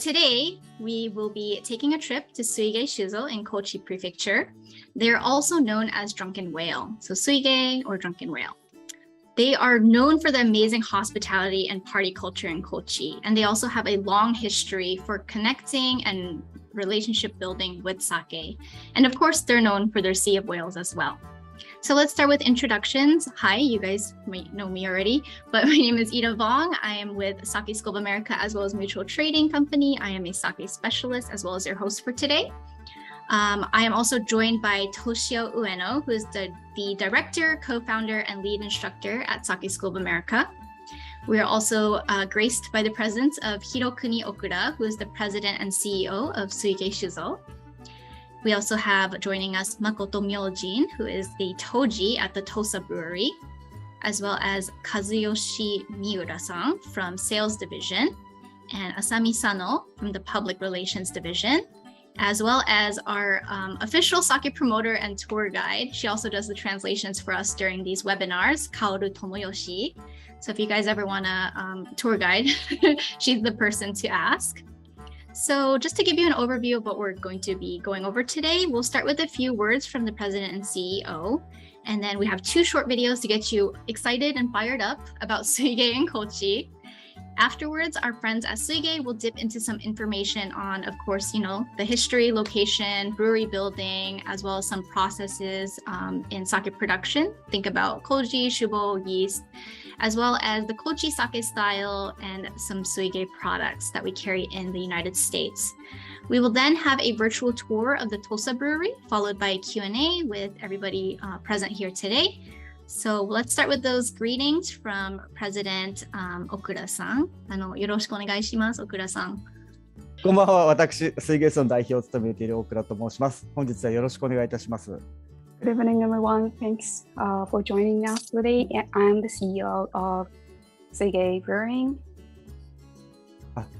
today we will be taking a trip to Suigei Shuzo in Kochi Prefecture. They're also known as Drunken Whale, so Suigei or Drunken Whale. They are known for the amazing hospitality and party culture in Kochi, and they also have a long history for connecting and relationship building with sake. And of course, they're known for their Sea of Whales as well. So let's start with introductions. Hi, you guys might know me already, but my name is Vuong. I am with Sake School of America as well as Mutual Trading Company. I am a sake specialist as well as your host for today. I am also joined by Toshio Ueno, who is the director, co-founder, and lead instructor at Sake School of America. We are also graced by the presence of Hirokuni Okura, who is the president and CEO of Suigei Shuzo. We also have joining us Makoto Myoujin, who is the Toji at the Tosa Brewery, as well as Kazuyoshi Miura-san from Sales Division, and Asami Sano from the Public Relations Division, as well as our official sake promoter and tour guide. She also does the translations for us during these webinars, Kaoru Tomoyoshi. So if you guys ever want a tour guide, she's the person to ask. So just to give you an overview of what we're going to be going over today, we'll start with a few words from the president and CEO. And then we have 2 short videos to get you excited and fired up about Suigei and Kochi. Afterwards, our friends at Suigei will dip into some information on, of course, the history, location, brewery building, as well as some processes in sake production. Think about koji, shubo, yeast, as well as the Kochi sake style and some Suigei products that we carry in the United States. We will then have a virtual tour of the Tosa Brewery, followed by a Q&A with everybody present here today. So let's start with those greetings from President Okura-san. よろしくお願いします、Okura-san。こんばんは、私、Suigei SHOの代表を務めている大倉と申します。本日はよろしくお願いいたします。Good evening, everyone. Thanks for joining us today. I'm the CEO of Suigei Brewery.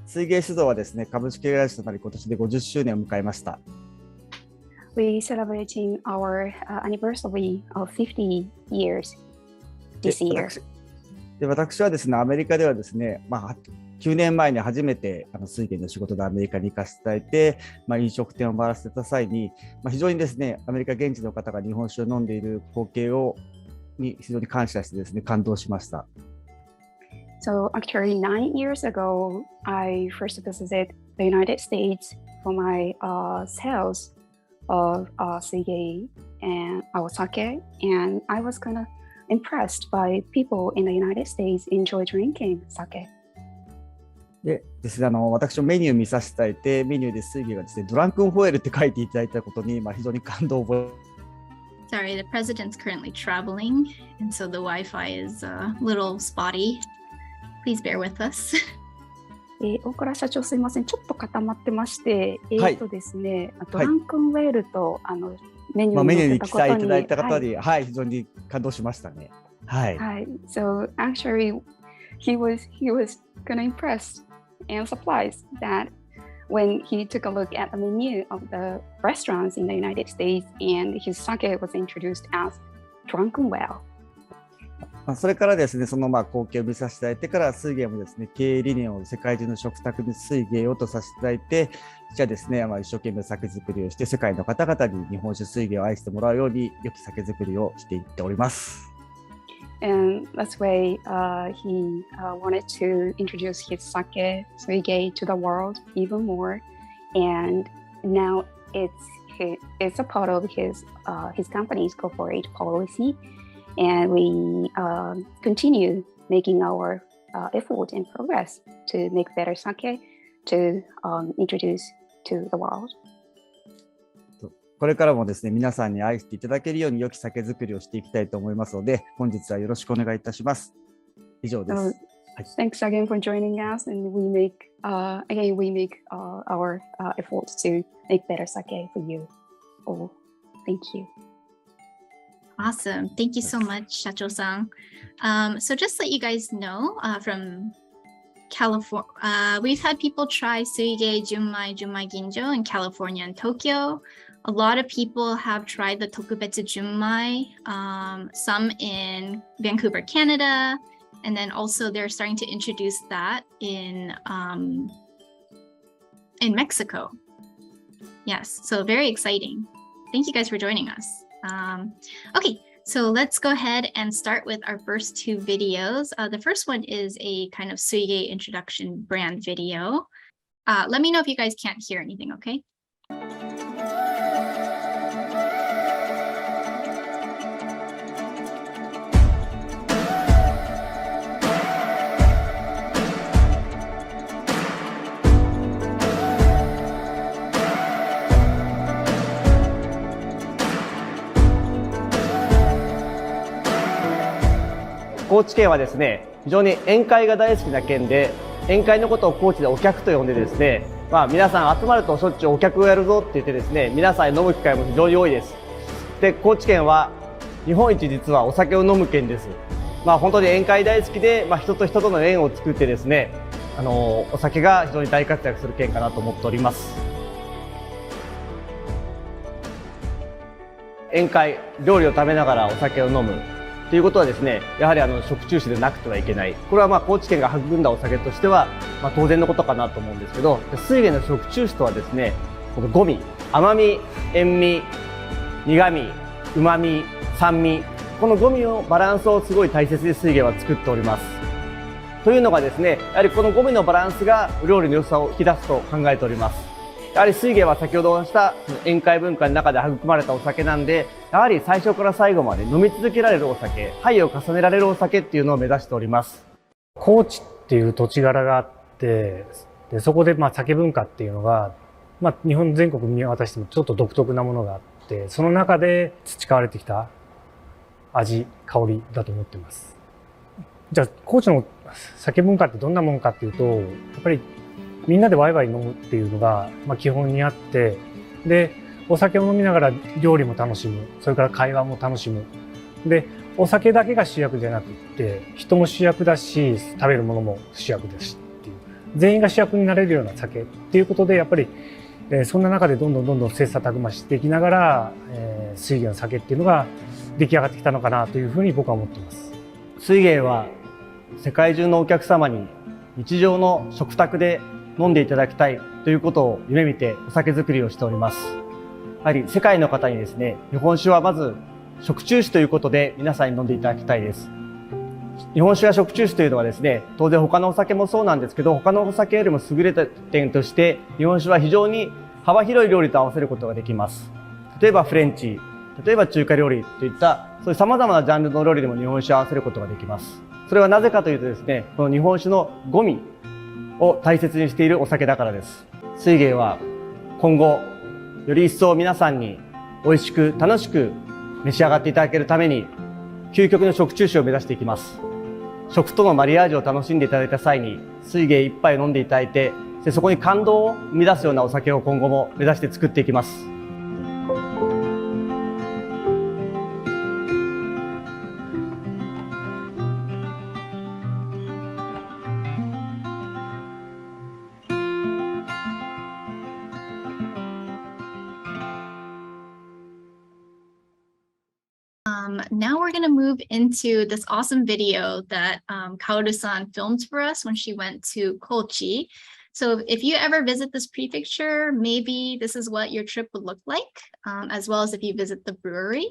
Suigei Shuzo はですね、株式会社となり今年で50周年を迎えました。We're celebrating our anniversary of 50 years this year. 私はですね、アメリカではですね、9年前に初めてSuigeiの仕事でアメリカに行かせていただいて、飲食店を回らせていた際に、非常にですね、アメリカ現地の方が日本酒を飲んでいる光景に非常に感謝してですね、感動しました。So actually 9 years ago, I first visited the United States for my sales of Suigei and our sake, and I was kind of impressed by people in the United States enjoy drinking sake. でですね、私もメニュー見させていただいて、メニューでSuigeiがですね、ドランクンホエールって書いていただいたことに、非常に感動を覚え。Sorry, the president's currently traveling, and so the Wi-Fi is a little spotty. Please bear with us. 大倉社長すいません、ちょっと固まってまして、ですね、ドランクンウェールとメニューに記載いただいた方に、非常に感動しましたね。はい。So actually, he was kind of impressed and surprised that when he took a look at the menu of the restaurants in the United States and his sake was introduced as Drunken Whale. それからですね、その光景を見させていただいてからSuigeiもですね、経営理念を世界中の食卓にSuigeiをとさせていただいて、じゃあですね、一生懸命酒造りをして世界の方々に日本酒Suigeiを愛してもらうように良き酒造りをしていっております。And that's why he wanted to introduce his sake Suigei to the world even more, and now it's a part of his company's corporate policy. And we continue making our effort and progress to make better sake to introduce to the world. これからもですね、皆さんに愛していただけるように良き酒造りをしていきたいと思いますので、本日はよろしくお願いいたします。以上です。Thanks again for joining us, and we make our efforts to make better sake for you all. Thank you. Awesome. Thank you so much, Shacho-san. So just to let you guys know, from California, we've had people try Suigei Junmai Ginjo in California and Tokyo. A lot of people have tried the Tokubetsu Junmai, some in Vancouver, Canada, and then also they're starting to introduce that in in Mexico. Yes, so very exciting. Thank you guys for joining us. Okay, so let's go ahead and start with our first two videos. The first one is a kind of Suigei introduction brand video. Let me know if you guys can't hear anything, okay?高知県はですね、非常に宴会が大好きな県で、宴会のことを高知でお客と呼んでですね、皆さん集まるとしょっちゅうお客をやるぞって言ってですね、皆さん飲む機会も非常に多いです。で、高知県は日本一実はお酒を飲む県です。本当に宴会大好きで、人と人との縁を作ってですね、お酒が非常に大活躍する県かなと思っております。宴会、料理を食べながらお酒を飲むということはですね、やはり食中酒でなくてはいけない。これは高知県が育んだお酒としては、当然のことかなと思うんですけど、水源の食中酒とはですね、この5味、甘み、塩味、苦味、旨味、酸味、この5味のバランスをすごい大切に水源は作っております。というのがですね、やはりこの5味のバランスが料理の良さを引き出すと考えております。やはり水源は先ほどおした宴会文化の中で育まれたお酒なんで、やはり最初から最後まで飲み続けられるお酒、杯を重ねられるお酒っていうのを目指しております。高知っていう土地柄があって、でそこで酒文化っていうのが、日本全国見渡してもちょっと独特なものがあって、その中で培われてきた味、香りだと思ってます。じゃあ高知の酒文化ってどんなもんかっていうと、やっぱりみんなでワイワイ飲むっていうのが、基本にあって、で、お酒を飲みながら料理も楽しむ、それから会話も楽しむ。で、お酒だけが主役じゃなくって、人も主役だし、食べるものも主役だしっていう、全員が主役になれるような酒っていうことで、やっぱり、そんな中でどんどん切磋琢磨していきながら、水源の酒っていうのが出来上がってきたのかなというふうに僕は思っています。水源は世界中のお客様に日常の食卓で飲んでいただきたいということを夢見てお酒造りをしております。やはり世界の方にですね、日本酒はまず食中酒ということで皆さんに飲んでいただきたいです。日本酒や食中酒というのはですね、当然他のお酒もそうなんですけど、他のお酒よりも優れた点として、日本酒は非常に幅広い料理と合わせることができます。例えばフレンチ、例えば中華料理といった、そういう様々なジャンルの料理でも日本酒を合わせることができます。それはなぜかというとですね、この日本酒の5味を大切にしているお酒だからです。水源は今後より一層皆さんに美味しく楽しく召し上がっていただけるために究極の食中酒を目指していきます。食とのマリアージュを楽しんでいただいた際に水源一杯飲んでいただいて、そこに感動を生み出すようなお酒を今後も目指して作っていきます。Now we're going to move into this awesome video that Kaoru-san filmed for us when she went to Kochi. So if you ever visit this prefecture, maybe this is what your trip would look like, as well as if you visit the brewery.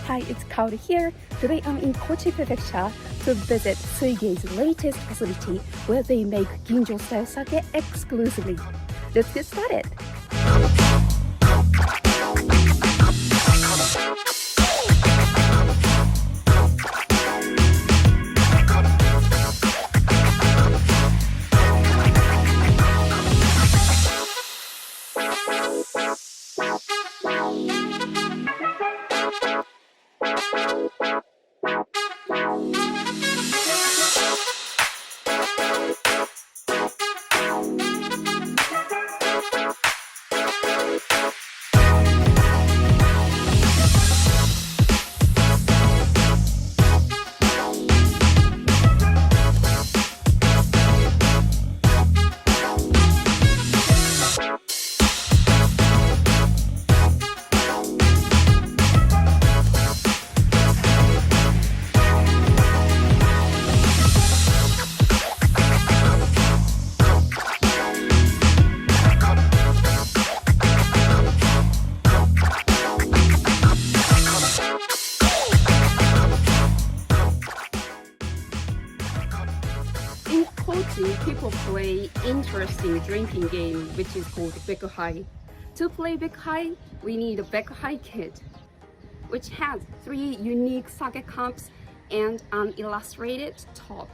Hi, it's Kaoru here. Today I'm in Kochi Prefecture to visit Suigei's latest facility where they make Ginjo style sake exclusively. Let's get started. imagine people play interesting drinking game which is called Bekuhai. To play Bekuhai, we need a Bekuhai kit, which has 3 unique sake cups and an illustrated top.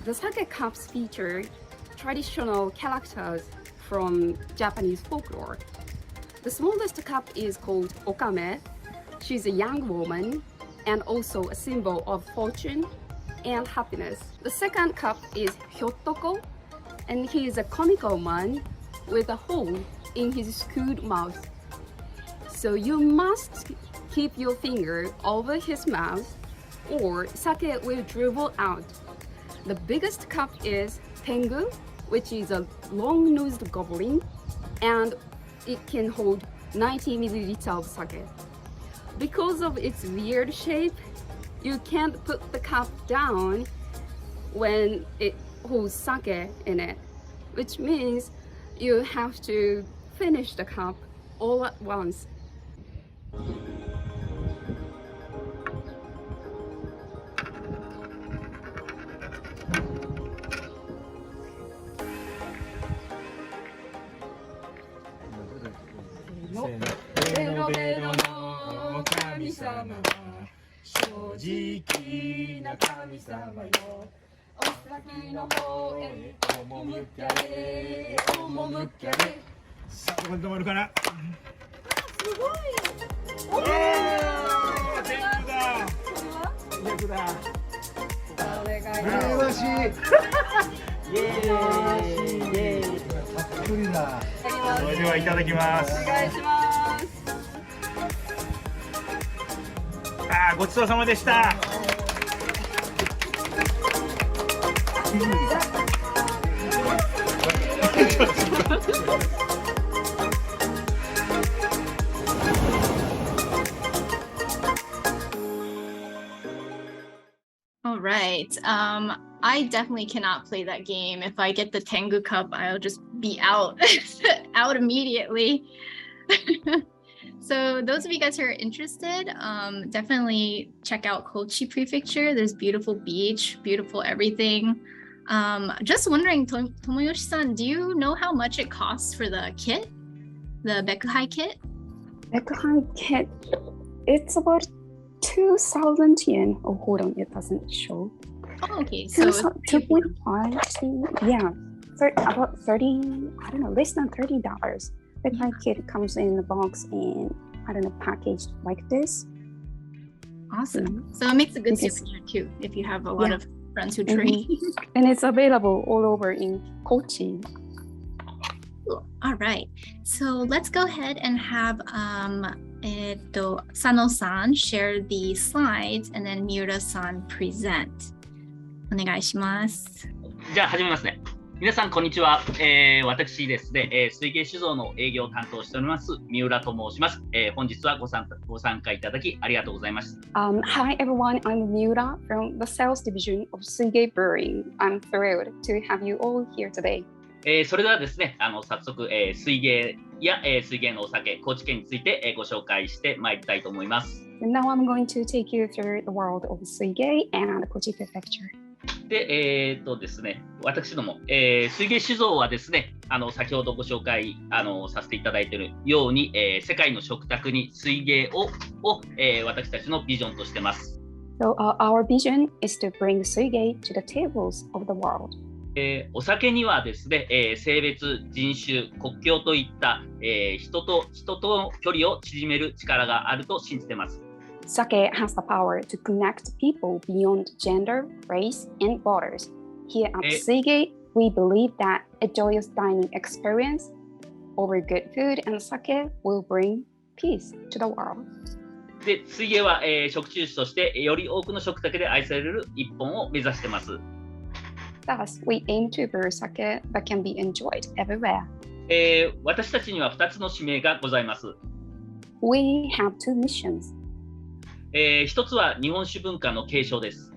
The sake cups feature traditional characters from Japanese folklore. The smallest cup is called Okame. She's a young woman and also a symbol of fortune and happiness. The second cup is Hyotoko, and he is a comical man with a hole in his screwed mouth. So you must keep your finger over his mouth or sake will dribble out. The biggest cup is Tengu, which is a long-nosed goblin, and it can hold 90 milliliters of sake. Because of its weird shape, you can't put the cup down when it holds sake in it, which means you have to finish the cup all at once.それではいただきます。お願いします。ごちそうさまでした。All right. I definitely cannot play that game. If I get the Tengu cup, I'll just be out, out immediately. So those of you guys who are interested, definitely check out Kochi Prefecture. There's beautiful beach, beautiful everything. Just wondering, Tomoyoshi-san, do you know how much it costs for the kit, the Bekuhai kit? Bekuhai kit, it's about 2,000 yen. Oh, hold on, it doesn't show. Oh, okay, so 2.5, yeah, about 30, I don't know, less than $30. Bekuhai kit comes in a box and, I don't know, packaged like this. Awesome. So it makes a good souvenir too, if you have a lot of friends who drink. And it's available all over in Kochi. Cool. All right, so let's go ahead and have Sano-san share the slides and then Miura-san present. お願いします。じゃあ始めますね。皆さんこんにちは。私ですね、水芸酒造の営業を担当しております三浦と申します。本日はご参加いただきありがとうございます。Hi everyone, I'm Miura from the sales division of Suigei Brewery. I'm thrilled to have you all here today. それではですね、早速、水芸や、水芸のお酒、高知県について、ご紹介してまいりたいと思います。And now I'm going to take you through the world of Suigei and Kochi Prefecture. で、ですね、私ども、水芸酒造はですね、先ほどご紹介させていただいているように、世界の食卓に水芸を、私たちのビジョンとしてます。So our vision is to bring Suigei to the tables of the world. お酒にはですね、性別、人種、国境といった、人との距離を縮める力があると信じています。Sake has the power to connect people beyond gender, race, and borders. Here at Suigei, we believe that a joyous dining experience over good food and sake will bring peace to the world. で、水芸は、食中酒としてより多くの食卓で愛される一本を目指しています。Thus, we aim to brew sake that can be enjoyed everywhere. 私たちには2つの使命がございます。We have two missions. 一つは日本酒文化の継承です。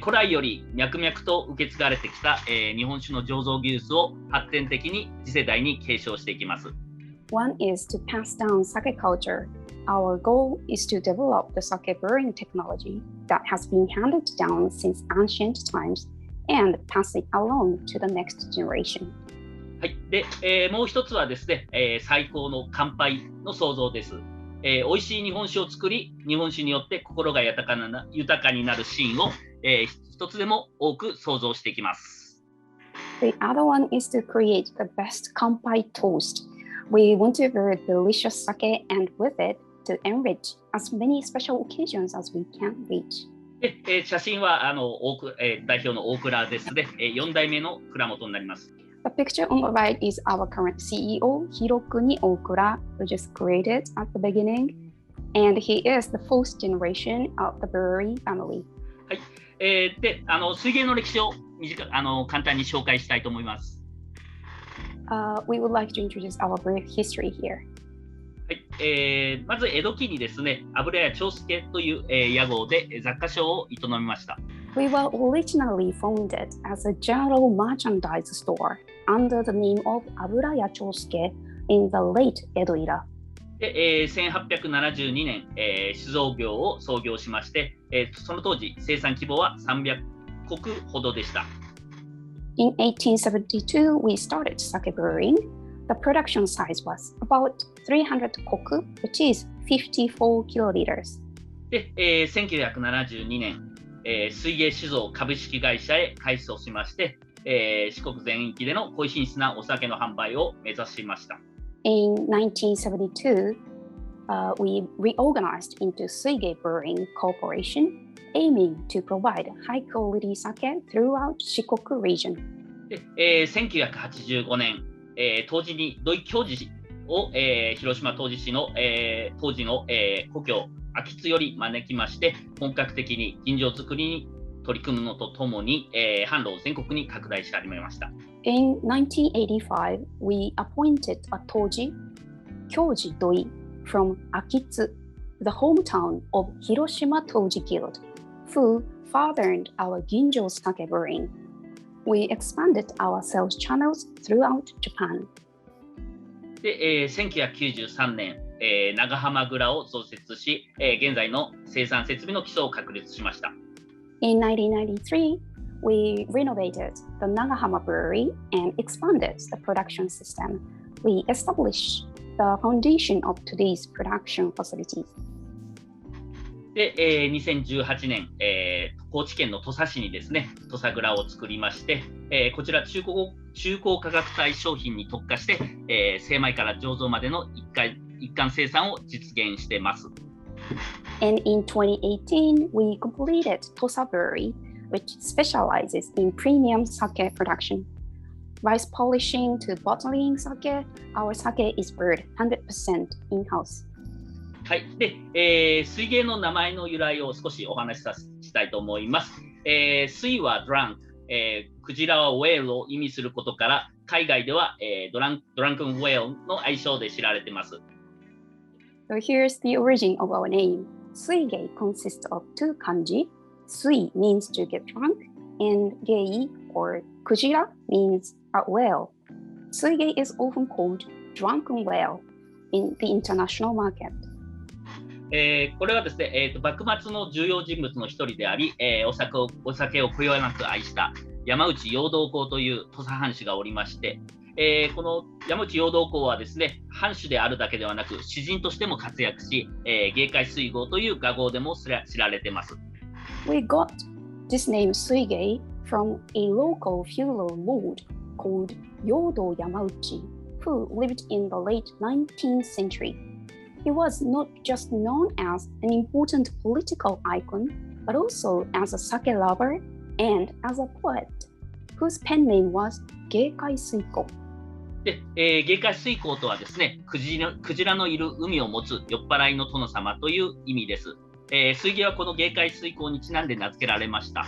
古来より脈々と受け継がれてきた、日本酒の醸造技術を発展的に次世代に継承していきます。One is to pass down sake culture. Our goal is to develop the sake brewing technology that has been handed down since ancient times and pass it along to the next generation. はい。で、もう一つはですね、最高の乾杯の創造です。美味しい日本酒を作り、日本酒によって心が豊かになるシーンを、一つでも多く創造していきます。The other one is to create the best kanpai toast. We want to brew delicious sake and with it to enrich as many special occasions as we can reach. で、写真は代表の大倉ですね、4代目の蔵元になります。The picture on the right is our current CEO, Hirokuni Okura, who just created at the beginning, and he is the fourth generation of the brewery family. はい。で、水芸の歴史を簡単に紹介したいと思います。We would like to introduce our brief history here. はい。まず江戸期にですね、油屋長介という、屋号で雑貨商を営みました。We were originally founded as a general merchandise store under the name of Aburaya Chosuke in the late Edo era. で、1872年、酒造業を創業しまして、その当時生産規模は300石ほどでした。In 1872, we started sake brewing. The production size was about 300 koku, which is 54 kiloliters. で、1972年、水芸酒造株式会社へ改装しまして、四国全域での高品質なお酒の販売を目指しました。In 1972, we reorganized into Suigei Brewing Corporation, aiming to provide high-quality sake throughout Shikoku region. で、1985年、当時に土井教授を、広島当時市の、当時の、故郷秋津より招きまして、本格的に吟醸作りに取り組むのとともに、販路を全国に拡大し始めました。In 1985, we appointed a Toji, Kyoji Doi, from Akitsu, the hometown of Hiroshima Toji Guild, who fathered our Ginjo sake brewing. We expanded our sales channels throughout Japan. で、1993年、長浜蔵を創設し、現在の生産設備の基礎を確立しました。In 1993, we renovated the Nagahama Brewery and expanded the production system. We established the foundation of today's production facilities. で、2018年、高知県の土佐市にですね、土佐蔵を作りまして、こちら中高価格帯商品に特化して、精米から醸造までの一貫生産を実現しています。And in 2018, we completed Tosa Brewery, which specializes in premium sake production. Rice polishing to bottling sake, our sake is brewed 100% in-house. はい。で、水芸の名前の由来を少しお話ししたいと思います。水は drunk、クジラは whale を意味することから、海外では、Drunken Whale の愛称で知られています。So here's the origin of our name. Suigei consists of two kanji. Sui means to get drunk, and gei or kujira means a whale. Suigei is often called Drunken Whale in the international market. これはですね、幕末の重要人物の一人であり、お酒をこよなく愛した山内陽道公という土佐藩主がおりまして、この山内陽道公はですね、藩主であるだけではなく詩人としても活躍し、芸海水郷という雅号でも知られています。We got this name Suigei from a local feudal lord called Yodo Yamauchi, who lived in the late 19th century. He was not just known as an important political icon, but also as a sake lover and as a poet, whose pen name was Geikai Suiko. で、芸海水溝とはですね、クジラのいる海を持つ酔っ払いの殿様という意味です。水芸はこの芸海水溝にちなんで名付けられました。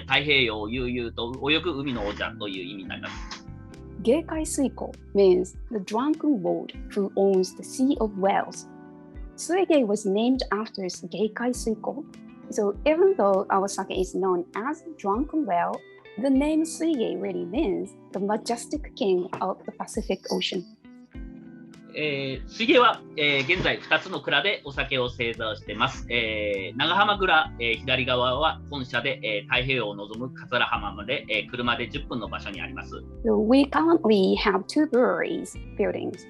太平洋を悠々と泳ぐ海の王者という意味になります。Geikai Suiko means the drunken lord who owns the Sea of Whales. Suigei was named after Geikai Suiko, so even though our sake is known as Drunken Whale, the name Suigei really means the majestic king of the Pacific Ocean. 水芸は、現在2つの蔵でお酒を製造しています。長浜蔵、左側は本社で、太平洋を望む桂浜まで、車で10分の場所にあります。So we currently have two breweries buildings.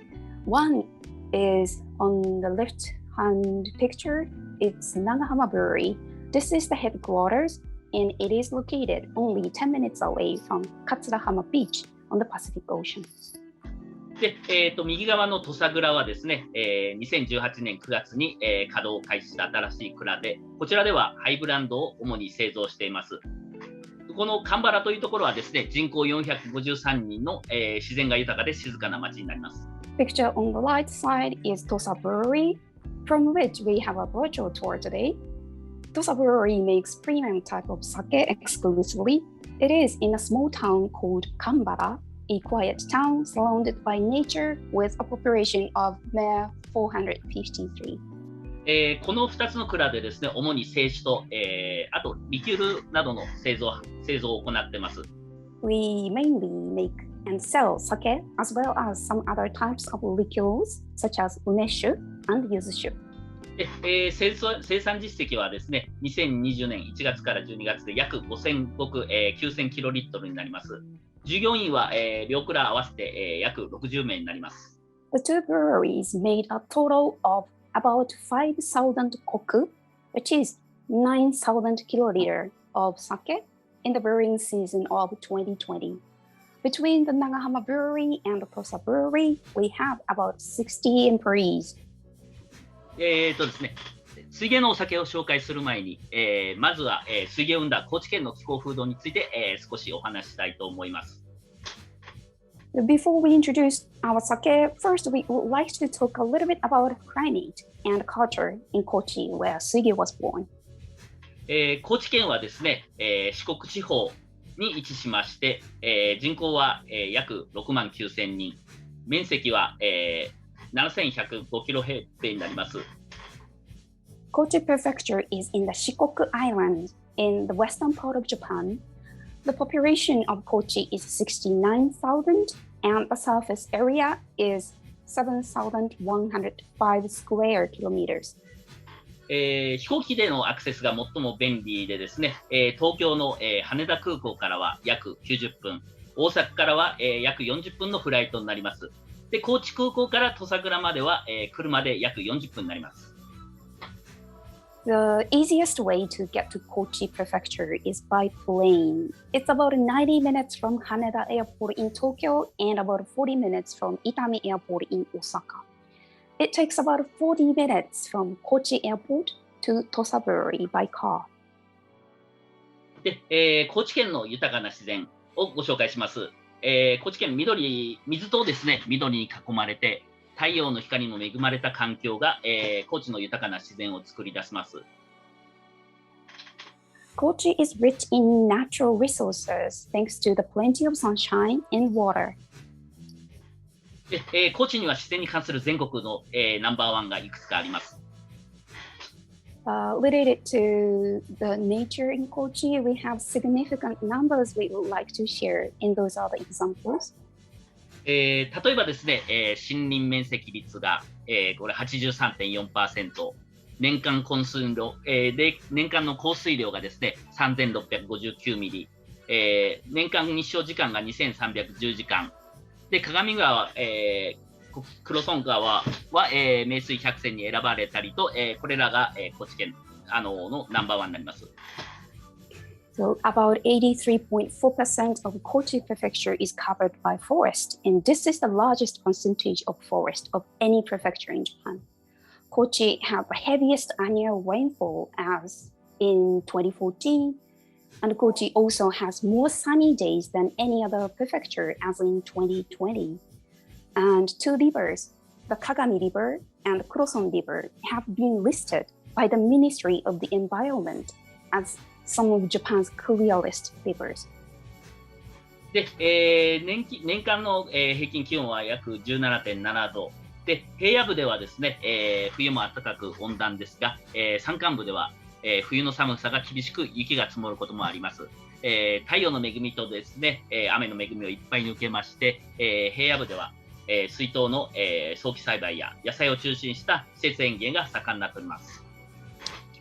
One is on the left-hand picture. It's Nagahama Brewery. This is the headquarters, and it is located only 10 minutes away from Katsurahama Beach on the Pacific Ocean. で、右側の土佐蔵はですね、2018年9月に、稼働を開始した新しい蔵で、こちらではハイブランドを主に製造しています。この蒲原というところはですね、人口453人の、自然が豊かで静かな町になります。Picture on the right side is Tosa Brewery, from which we have a virtual tour today. Tosa Brewery makes premium type of sake exclusively. It is in a small town called Kambara, a quiet town surrounded by nature with a population of mere 453. この2つの蔵でですね、主に清酒と、あとリキュールなどの製造を行っています。We mainly make and sell sake as well as some other types of liqueurs such as umeshu and yuzu-shu. で、生産実績はですね、2020年1月から12月で約5000石、9000キロリットルになります。従業員は、両蔵合わせて、約60名になります。The two breweries made a total of about 5,000 koku, which is 9,000 kiloliter of sake in the brewing season of 2020. Between the Nagahama Brewery and the Tosa Brewery, we have about 60 employees. ですね、水芸のお酒を紹介する前に、まずは、水芸を生んだ高知県の気候風土について、少しお話ししたいと思います。Before we introduce our sake, first we would like to talk a little bit about climate and culture in Kochi, where Suigei was born. 高知県はですね、四国地方に位置しまして、人口は、約6万9000人、面積は、7105キロ平米になります。Kochi Prefecture is in the Shikoku Island in the western part of Japan. The population of Kochi is 69,000 and the surface area is 7,105 square kilometers. 飛行機でのアクセスが最も便利でですね、東京の、羽田空港からは約90分、大阪からは、約40分のフライトになります。で、高知空港から土佐倉までは、車で約40分になります。The easiest way to get to Kochi Prefecture is by plane. It's about 90 minutes from Haneda Airport in Tokyo and about 40 minutes from Itami Airport in Osaka. It takes about 40 minutes from Kochi Airport to Tosa Brewery by car. で、高知県の豊かな自然をご紹介します。高知県水とですね、緑に囲まれて、太陽の光にも恵まれた環境が、高知の豊かな自然を作り出します。Kochi is rich in natural resources thanks to the plenty of sunshine and water. で、高知には自然に関する全国の、ナンバーワンがいくつかあります。Related to the nature in Kochi, we have significant numbers we would like to share, and those are the examples. 例えばですね、森林面積率が、これ 83.4%、年間降水量、で年間の降水量がですね、3659ミリ、年間日照時間が2310時間、で鏡川、黒村川は、名水百選に選ばれたりと、これらが、高知県のナンバーワンになります。So about 83.4% of Kochi Prefecture is covered by forest, and this is the largest percentage of forest of any prefecture in Japan. Kochi had the heaviest annual rainfall as in 2014, and Kochi also has more sunny days than any other prefecture as in 2020. And two rivers, the Kagami River and the Kuroson River, have been listed by the Ministry of the Environment as some of Japan's clearest rivers. で、年間の、平均気温は約 17.7 度で、平野部ではですね、冬も暖かく温暖ですが、山間部では、冬の寒さが厳しく雪が積もることもあります。太陽の恵みとですね、雨の恵みをいっぱいに受けまして、平野部では、水筒の、早期栽培や野菜を中心した施設園芸が盛んになっております。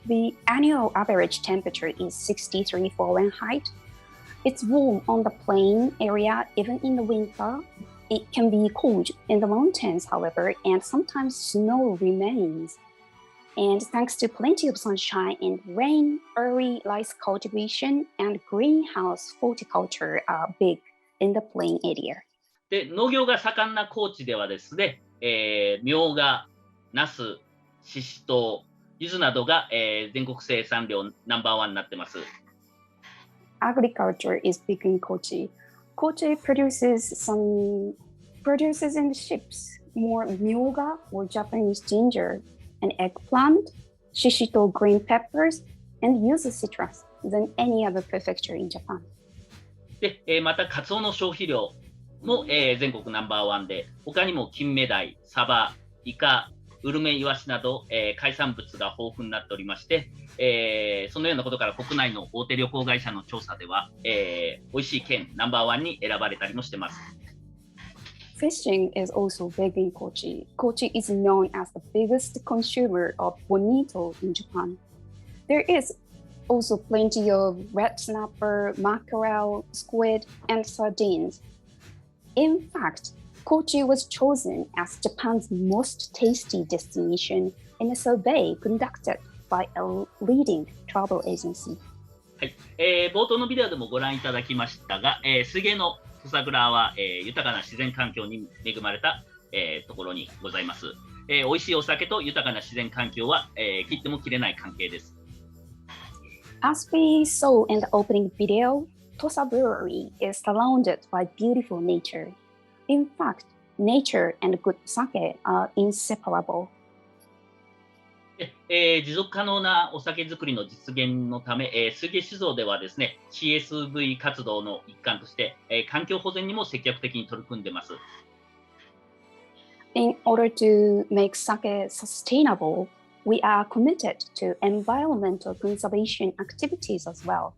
The annual average temperature is 63 Fahrenheit. It's warm on the plain area even in the winter. It can be cold in the mountains, however, and sometimes snow remains. And thanks to plenty of sunshine and rain, early rice cultivation and greenhouse horticulture are big in the plain area. で、農業が盛んな高知ではですね、みょうが、ナス、シシトウ、柚子などが、全国生産量ナンバーワンになってます。Agriculture is big in Kochi. Kochi produces and ships more myoga or Japanese ginger, and eggplant, shishito green peppers, and yuzu citrus than any other prefecture in Japan. で、またカツオの消費量も、全国ナンバーワンで、他にも金目鯛、サバ、イカ、ウルメイワシなど、海産物が豊富になっておりまして、そのようなことから国内の大手旅行会社の調査では、美味しい県ナンバーワンに選ばれたりもしています。Fishing is also big in Kochi. Kochi is known as the biggest consumer of bonito in Japan. There is also plenty of red snapper, mackerel, squid, and sardines. In fact, Kochi was chosen as Japan's most tasty destination in a survey conducted by a leading travel agency. はい、冒頭のビデオでもご覧いただきましたが、水芸の土佐蔵は、豊かな自然環境に恵まれた、ところにございます。美味しいお酒と豊かな自然環境は、切っても切れない関係です。As we saw in the opening video, Tosa Brewery is surrounded by beautiful nature. In fact, nature and good sake are inseparable. 持続可能なお酒作りの実現のため、水芸酒造ではですね、CSV 活動の一環として、環境保全にも積極的に取り組んでいます。In order to make sake sustainable, we are committed to environmental conservation activities as well.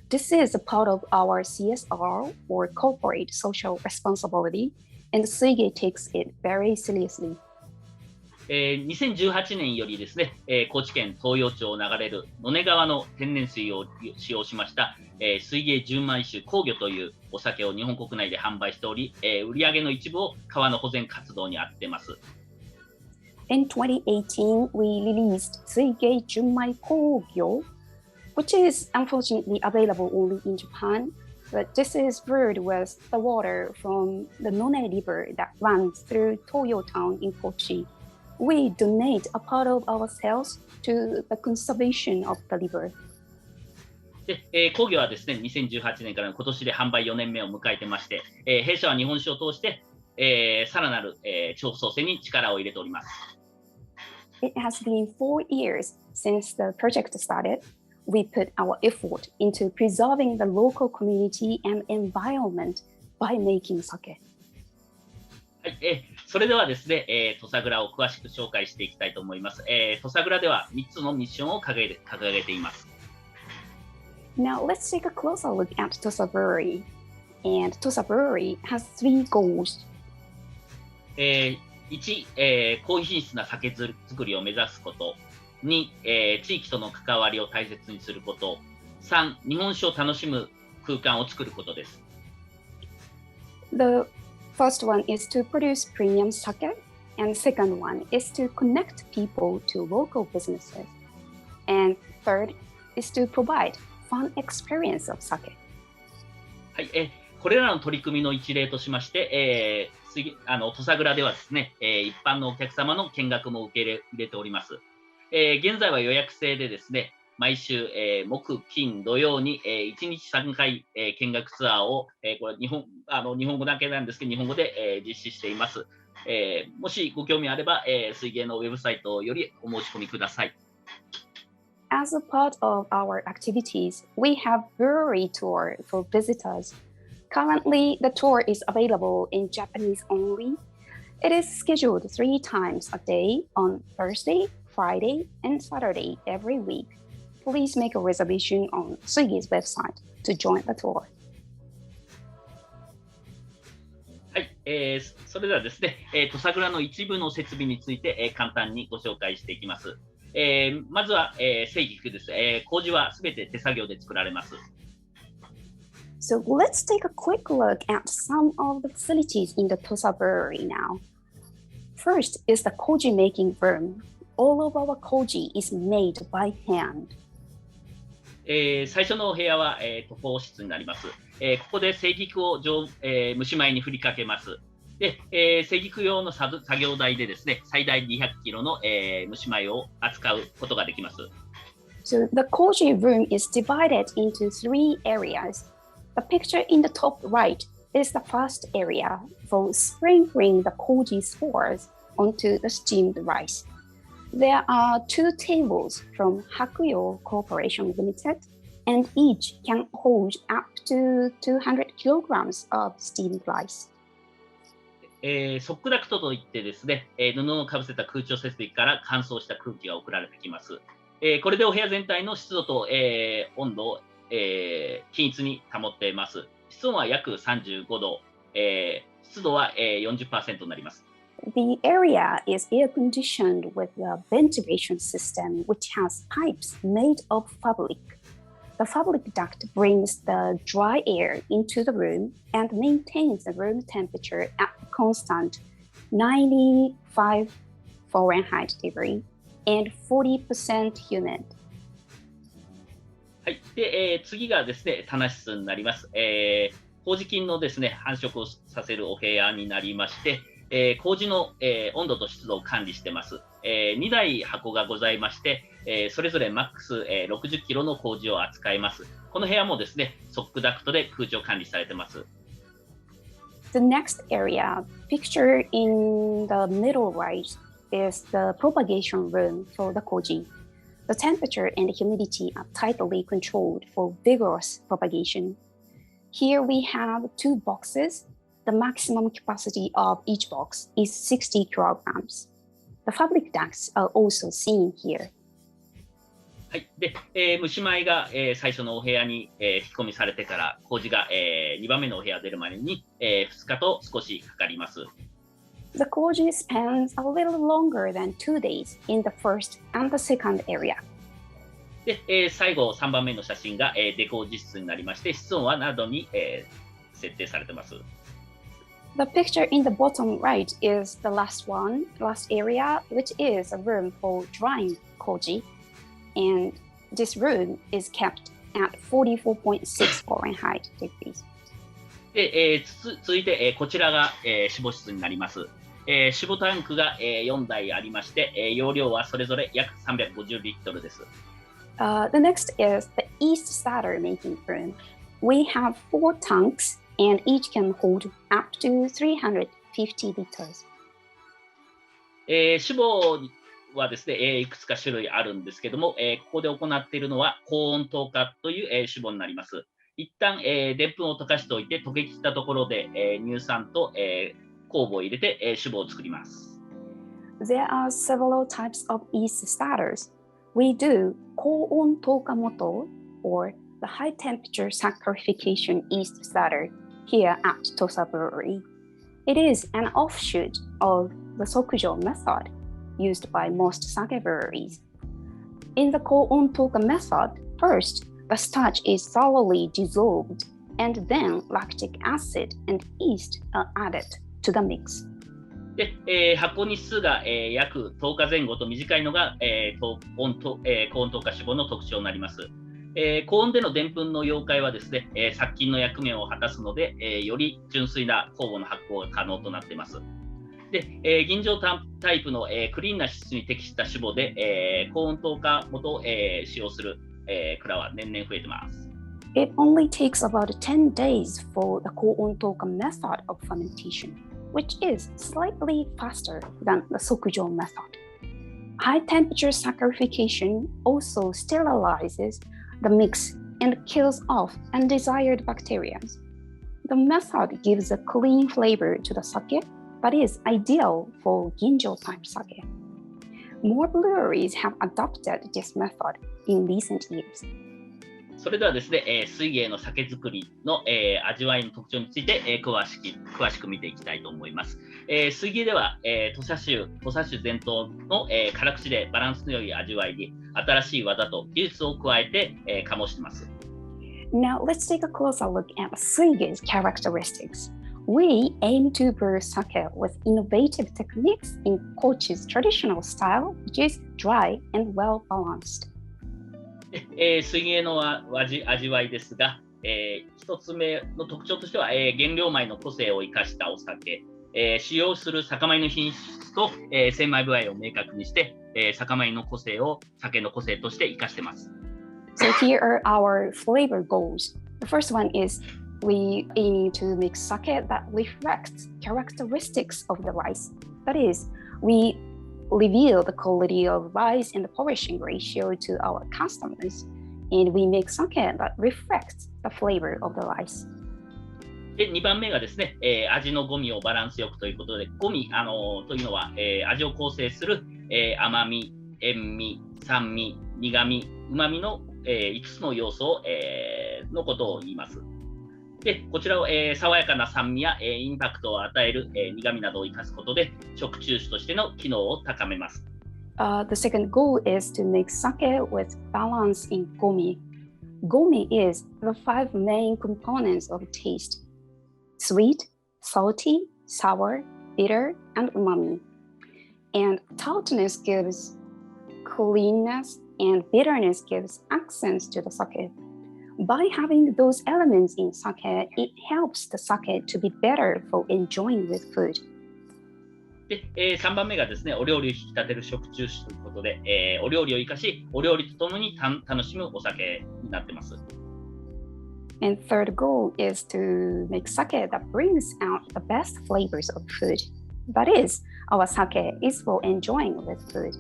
This is a part of our CSR or corporate social responsibility, and Suigei takes it very seriously. 2018年よりですね、高知県東洋町を流れる野根川の天然水を使用しました、水芸純米酒紅魚というお酒を日本国内で販売しており、売上の一部を川の保全活動に充てています。In 2018, we released Suigei Junmai Kogyo, which is unfortunately available only in Japan, but this is brewed with the water from the None River that runs through Toyo Town in Kochi. We donate a part of our sales to the conservation of the river. で、工業はですね、2018年から今年で販売4年目を迎えてまして、弊社は日本酒を通して、さらなる、地方創生に力を入れております。It has been 4 years since the project started. We put our effort into preserving the local community and environment by making sake. はい、それではですね、土佐蔵を詳しく紹介していきたいと思います。土佐蔵では3つのミッションを掲げています。Now let's take a closer look at Tosa Brewery. And Tosa Brewery has 3 goals. 1、高品質な酒造りを目指すこと。2、地域との関わりを大切にすること。3、日本酒を楽しむ空間を作ることです。The first one is to produce premium sake, and second one is to connect people to local businesses. And third is to provide fun experience of sake. はい、これらの取り組みの一例としまして、土佐蔵ではですね、一般のお客様の見学も受け入れております。現在は予約制でですね、毎週、木、金、土曜に、1日3回、見学ツアーを、これ日本語だけなんですけど、日本語で、実施しています。もしご興味あれば、水芸のウェブサイトよりお申し込みください。As a part of our activities, we have brewery tour for visitors. Currently, the tour is available in Japanese only. It is scheduled 3 times a day on Thursday, Friday, and Saturday every week. Please make a reservation on Suigei's website to join the tour. はい、それではですね、土佐蔵の一部の設備について、簡単にご紹介していきます。まずは、生菊です。麹はすべて手作業で作られます。So let's take a quick look at some of the facilities in the Tosa Brewery now. First is the Koji Making room. All of our koji is made by hand. 最初のお部屋は、塗工室になります。ここで生菊を蒸し米に振りかけます。で、生菊用の作業台でですね、最大200キロの、蒸し米を扱うことができます。So the koji room is divided into 3 areas. The picture in the top right is the first area for sprinkling the koji spores onto the steamed rice. There are 2 tables from Hakuyo Corporation Limited, and each can hold up to 200 kilograms of steamed rice. ソックダクトといってですね、布をかぶせた空調設備から乾燥した空気が送られてきます。これでお部屋全体の湿度と、温度を、均一に保っています。室温は約35度、湿度は、40% になります。The area is air conditioned with a ventilation system which has pipes made of fabric. The fabric duct brings the dry air into the room and maintains the room temperature at a constant 95 Fahrenheit degree and 40% humid. はい。で、次がですね、棚室になります。麹菌のですね、繁殖をさせるお部屋になりまして、麹の、温度と湿度を管理しています。2台箱がございまして、それぞれマックス、60キロの麹を扱います。この部屋もですね、ソックダクトで空調管理されています。The next area, pictured in the middle right, is the propagation room for the koji. The temperature and humidity are tightly controlled for vigorous propagation. Here we have 2 boxes. The maximum capacity of each box is 60 kilograms. The fabric ducts are also seen here. はい。で、蒸し米が、最初のお部屋に、引き込みされてから、麹が、2番目のお部屋出るまでに、2日と少しかかります。The koji spends a little longer than 2 days in the first and the second area. で、最後3番目の写真が、デコ麹室になりまして、室温はなどに、設定されています。The picture in the bottom right is the last area, which is a room for drying koji. And this room is kept at 44.6 Fahrenheit degrees. で、続いて、こちらが、死母室になります。死母タンクが、4台ありまして、容量はそれぞれ約350リットルです。The next is the Yeast Starter making room. We have 4 tanks, and each can hold up to 350 liters. 死母はですね、いくつか種類あるんですけども、ここで行っているのは高温透過という、死母になります。一旦、でんぷんを溶かしておいて溶けきったところで、乳酸と、酵母を入れて、死母を作ります。There are several types of yeast starters. We do 高温透過元 or the high temperature saccharification yeast starter here at Tosa Brewery. It is an offshoot of the Suigei method used by most sake breweries. In the 高温透過 method, first, the starch is thoroughly dissolved, and then lactic acid and yeast are added to the mix. で、発酵日数が、約10日前後と短いのが、高温透過脂肪の特徴になります。高温でのでんぷんの溶解はですね、殺菌の役目を果たすので、より純粋な酵母の発酵が可能となっています。で、吟醸タイプの、クリーンな質に適した脂肪で、高温透過元を、使用する、蔵は年々増えています。It only takes about 10 days for the 高温透過 method of fermentation, which is slightly faster than the Suigei method. High temperature saccharification also sterilizes the mix and kills off undesired bacteria. The method gives a clean flavor to the sake, but is ideal for ginjo type sake. More breweries have adopted this method in recent years. それではですね、水芸の酒造りの、味わいの特徴について、詳しく見ていきたいと思います。水芸では、土佐州伝統の、辛口でバランスの良い味わいに新しい技と技術を加えて、醸しています。Now let's take a closer look at Suigei's characteristics. We aim to brew sake with innovative techniques in Kochi's traditional style, which is dry and well balanced. 水芸の味わいですが、一つ目の特徴としては、原料米の個性を生かしたお酒、使用する酒米の品質と、精米具合を明確にして、酒米の個性を酒の個性として生かしています。So here are our flavor goals. The first one is we aim to make sake that reflects characteristics of the rice. That is, we reveal the quality of rice and the polishing ratio to our customers, and we make sake that reflects the flavor of the rice. で2番目がですね、味のゴミをバランスよくということで、ゴミというのは、味を構成する、甘み、塩味、酸味、苦味、うまみの、5つの要素のことを言います。でこちらを、爽やかな酸味や、インパクトを与える、苦味などを生かすことで食中酒としての機能を高めます。The second goal is to make sake with balance in gomi. Gomi is the 5 main components of taste: sweet, salty, sour, bitter, and umami. And tartness gives cleanness, and bitterness gives accents to the sake.By having those elements in sake, it helps the sake to be better for enjoying with food. で、3番目がですね、お料理を引き立てる食中酒ということで、お料理を生かし、お料理とともに楽しむお酒になっています。And third goal is to make sake that brings out the best flavors of food. That is, our sake is for enjoying with food.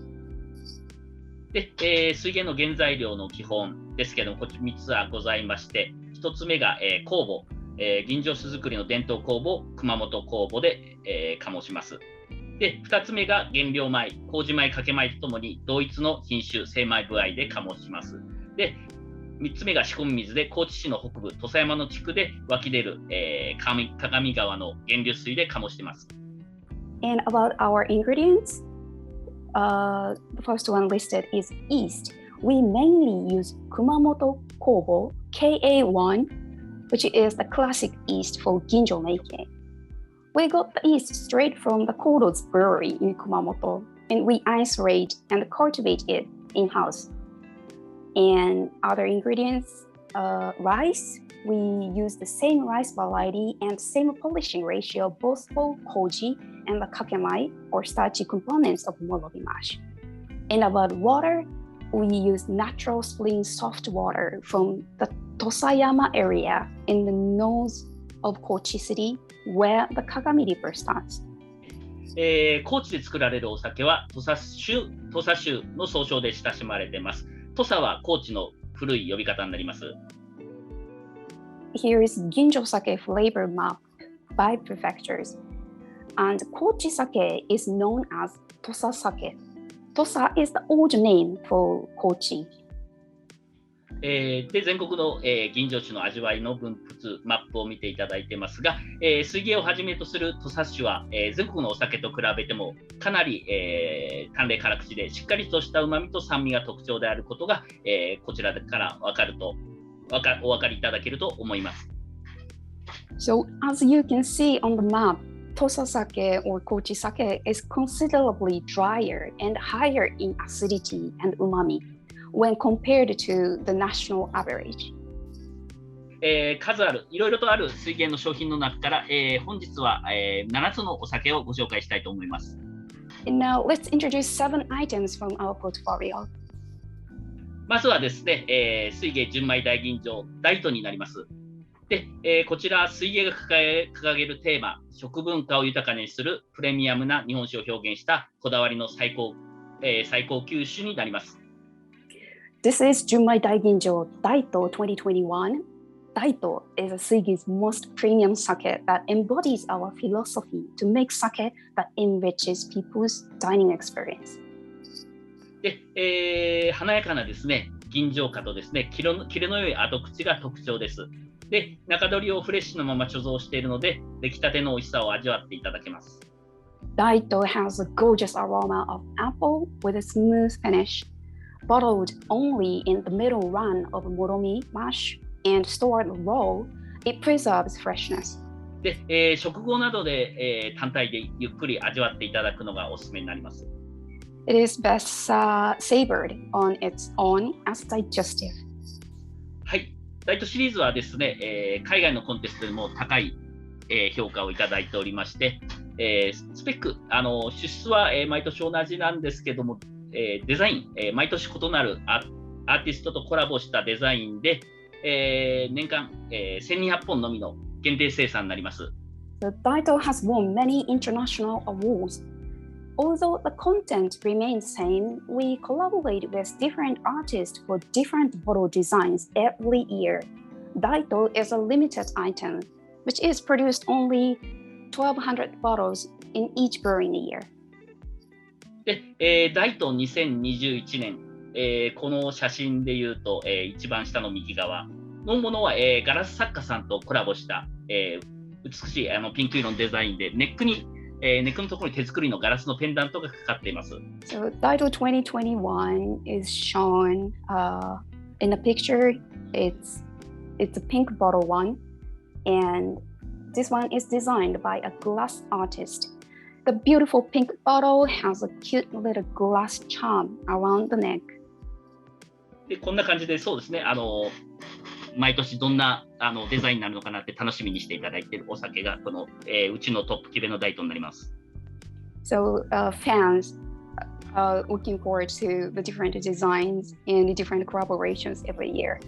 で、水源の原材料の基本ですけども、こっち3つはございまして、1つ目が、酵母、吟醸酒造りの伝統酵母、熊本酵母で、醸します。で、2つ目が原料米、麹米、掛け米とともに同一の品種、精米部合で醸します。で、3つ目が仕込み水で高知市の北部、土佐山の地区で湧き出る、鏡川の源流水で醸しています。And about our ingredients?The first one listed is yeast. We mainly use Kumamoto Kobo KA1, which is the classic yeast for ginjo making. We got the yeast straight from the Tosa Brewery in Kumamoto, and we isolate and cultivate it in-house. And other ingredients, rice. We use the same rice variety and same polishing ratio both for koji and the kakemai or starchy components of morobi mash. And about water, we use natural spring soft water from the Tosayama area in the north of Kochi City, where the Kagami River starts. 高知で作られるお酒は土佐酒の総称で親しまれています。土佐は高知の古い呼び方になります。Here is Ginjo sake flavor map by prefectures. And Kochi sake is known as Tosa sake. Tosa is the old name for Kochi. で全国の、吟醸酒の味わいの分布マップを見ていただいていますが、水芸をはじめとする土佐酒は、全国のお酒と比べてもかなり、淡麗辛口でしっかりとしたうまみと酸味が特徴であることが、こちらからお分かりいただけると思います。So as you can see on the map, Tosa sake or Kochi sake is considerably drier and higher in acidity and umami when compared to the national average. 数あるいろいろとある水源の商品の中から、本日は、7つのお酒をご紹介したいと思います。And now let's introduce 7 items from our portfolio. まずはですね、水芸純米大吟醸DAITOになります。で、こちら水芸が掲げるテーマ、食文化を豊かにするプレミアムな日本酒を表現したこだわりの最高級酒になります。This is Junmai Daiginjo DAITO 2021. DAITO is Suigei's most premium sake that embodies our philosophy to make sake that enriches people's dining experience. で、華やかなですね、吟醸花とですね、キレの良い後口が特徴です。で、中取りをフレッシュのまま貯蔵しているので、出来たての美味しさを味わっていただけます。Daito has a gorgeous aroma of apple with a smooth finish. Bottled only in the middle run of moromi mash and stored raw, it preserves freshness. で、食後などで、単体でゆっくり味わっていただくのがおすすめになります。It is best savored on its own as digestive. はい、ダイトシリーズはですね、海外のコンテストでも高い、評価をいただいておりまして、スペック、出質は、毎年同じなんですけども、デザイン、毎年異なるアーティストとコラボしたデザインで、年間、1200本のみの限定生産になります。The Daito has won many international awards. Although the content remains the same, we collaborate with different artists for different bottle designs every year. Daito is a limited item, which is produced only 1,200 bottles in each brewing year. で、ダイト2021年、この写真でいうと、一番下の右側のものは、ガラス作家さんとコラボした、美しいピンク色のデザインで、ネックのところに手作りのガラスのペンダントがかかっています。So Daito 2021 is shown in the picture. It's a pink bottle one, and this one is designed by a glass artist. The beautiful pink bottle has a cute little glass charm around the neck. で、こんな感じで、そうですね、毎年どんなデザインになるのかなって楽しみにしていただいているお酒がこの、うちのトップ級のダイトになります。So fans are looking forward to the different designs and different collaborations every year.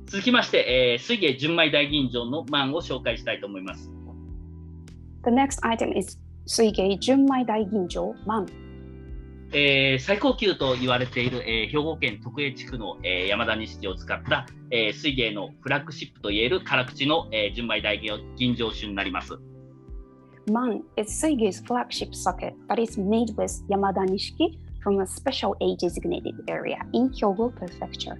続きまして、水芸純米大吟醸のマンを紹介したいと思います。The next item is Suigei Junmai Daiginjō MANN. 最高級と言われている、兵庫県徳江地区の、山田錦を使った、水芸のフラッグシップといえる辛口の、純米大吟醸酒になります。MANN is Suigei's flagship sake that is made with Yamada Nishiki from a special age designated area in Hyogo Prefecture.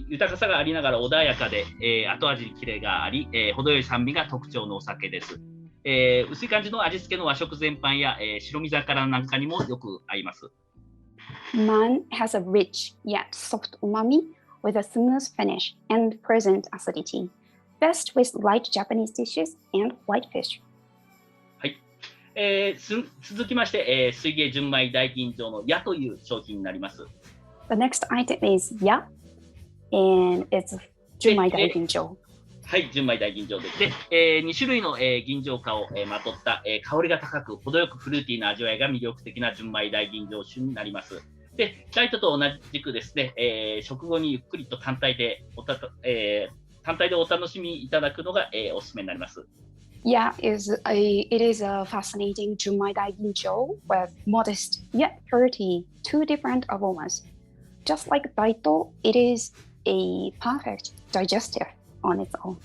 豊かさがありながら穏やかで、後味にキレがあり、程よい酸味が特徴のお酒です。薄い感じの味付けの和食全般や、白身魚なんかにもよく合います。MANN has a rich yet soft umami with a smooth finish and pleasant acidity, best with light Japanese dishes and white fish. はい、続きまして、水芸純米大吟醸のYAという商品になります。The next item is YA, and it's Junmai Daiginjō. はい、純米大吟醸で、2種類の、吟醸花を、まとった、香りが高く程よくフルーティーな味わいが魅力的な純米大吟醸酒になります。で、ダイトと同じくですね、食後にゆっくりと単体でお楽しみいただくのが、おすすめになります。Yeah, it is a fascinating Junmai Daiginjō with modest yet fruity, two different aromas. Just like Daito, it is a perfect digestive on its own.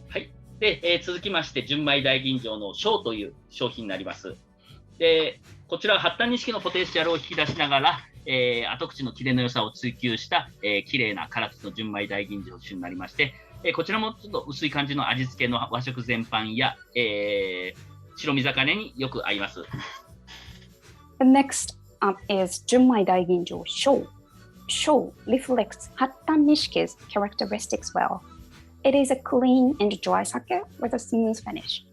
はい。で、続きまして、純米大吟醸のSHOという商品になります。で、こちらは発端錦のポテンシャルを引き出しながら、後口のキレの良さを追求した、綺麗な辛口の純米大吟醸酒になりまして、こちらもちょっと薄い感じの味付けの和食全般や、白身魚によく合います。The next up is Junmai Daiginjō SHO. SHO reflects Hattan Nishiki's characteristics well. It is a clean and dry sake with a smooth finish.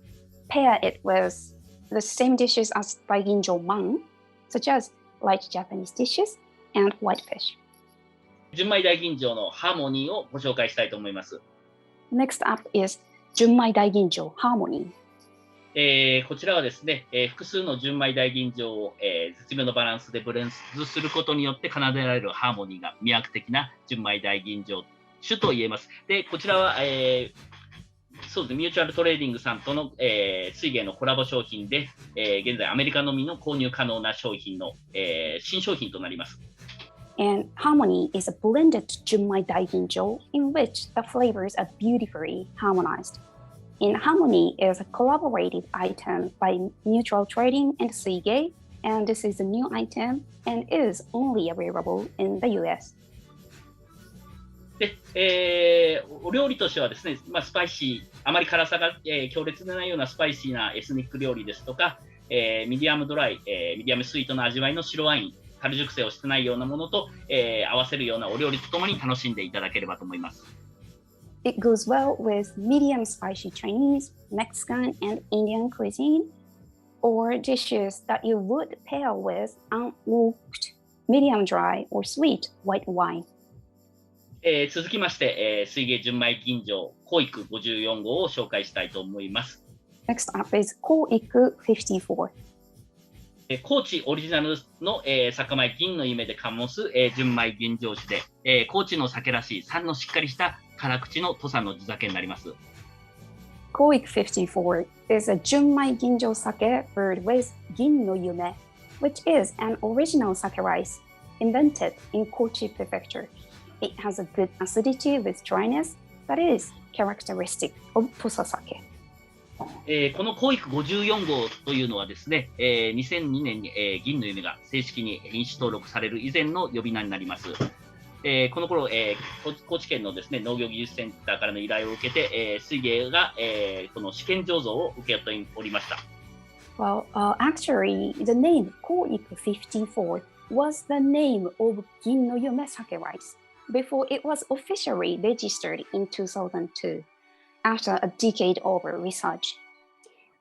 Pair it with the same dishes as Daiginjō MANN, such as light Japanese dishes and white fish. 純米大吟醸のハーモニーをご紹介したいと思います。Next up is Junmai Daiginjō HARMONY. こちらはですね、複数の純米大吟醸を、絶妙なバランスでブレンドすることによって奏でられるハーモニーが魅惑的な純米大吟醸酒と言えます。で、こちらは、そうですね、ミューチュアルトレーディングさんとの、水芸のコラボ商品で、現在アメリカのみの購入可能な商品の、新商品となります。And Harmony is a blended Junmai Daiginjō in which the flavors are beautifully harmonized. And Harmony is a collaborative item by Mutual Trading and Suigei and this is a new item and is only available in the US. で、お料理としてはですね、スパイシー、あまり辛さが、強烈でないようなスパイシーなエスニック料理ですとか、ミディアムドライ、ミディアムスイートの味わいの白ワイン、樽熟成をしてないようなものと、合わせるようなお料理とともに楽しんでいただければと思います。It goes well with medium spicy Chinese, Mexican, and Indian cuisine, or dishes that you would pair with unoaked, medium dry, or sweet white wine. 続きまして、水芸純米吟醸コイク54号を紹介したいと思います。Next up is KOIKU54. 高知オリジナルの、酒米銀の夢で醸す、純米吟醸酒で、高知の酒らしい酸のしっかりした辛口の土佐の地酒になります。KOIKU54 is a Junmai ginjo sake brewed with Gin no Yume, which is an original sake rice invented in Kochi Prefecture. It has a good acidity with dryness that is characteristic of Tosa sake. このコイク54号というのはですね、2002年に、銀の夢が正式に品種登録される以前の呼び名になります。この頃、高知県のですね、農業技術センターからの依頼を受けて、水芸が、この試験醸造を請け負っておりました。Well, actually, the name KOIKU54 was the name of Gin no Yume sake rice before it was officially registered in 2002, after a decade of research.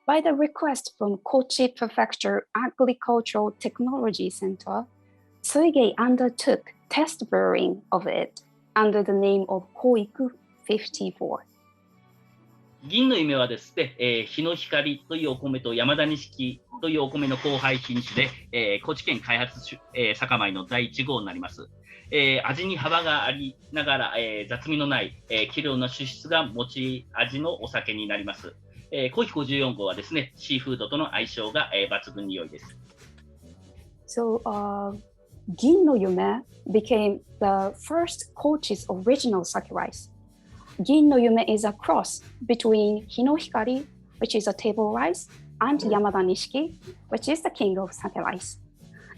By the request from Kochi Prefecture Agricultural Technology Center, Suigei undertook test brewing of it under the name of KOIKU54. 銀の夢はですね、日の光というお米と山田錦というお米の交配品種で、高知県開発、酒米の第1号になります。味に幅がありながら、雑味のない、器量な酒質が持ち味のお酒になります。コイク54号はですね、シーフードとの相性が、抜群に良いです。So, Gin no Yume became the first Kochi's original sake rice. Gin no Yume is a cross between Hinohikari, which is a table rice, and Yamada Nishiki, which is the king of sake rice.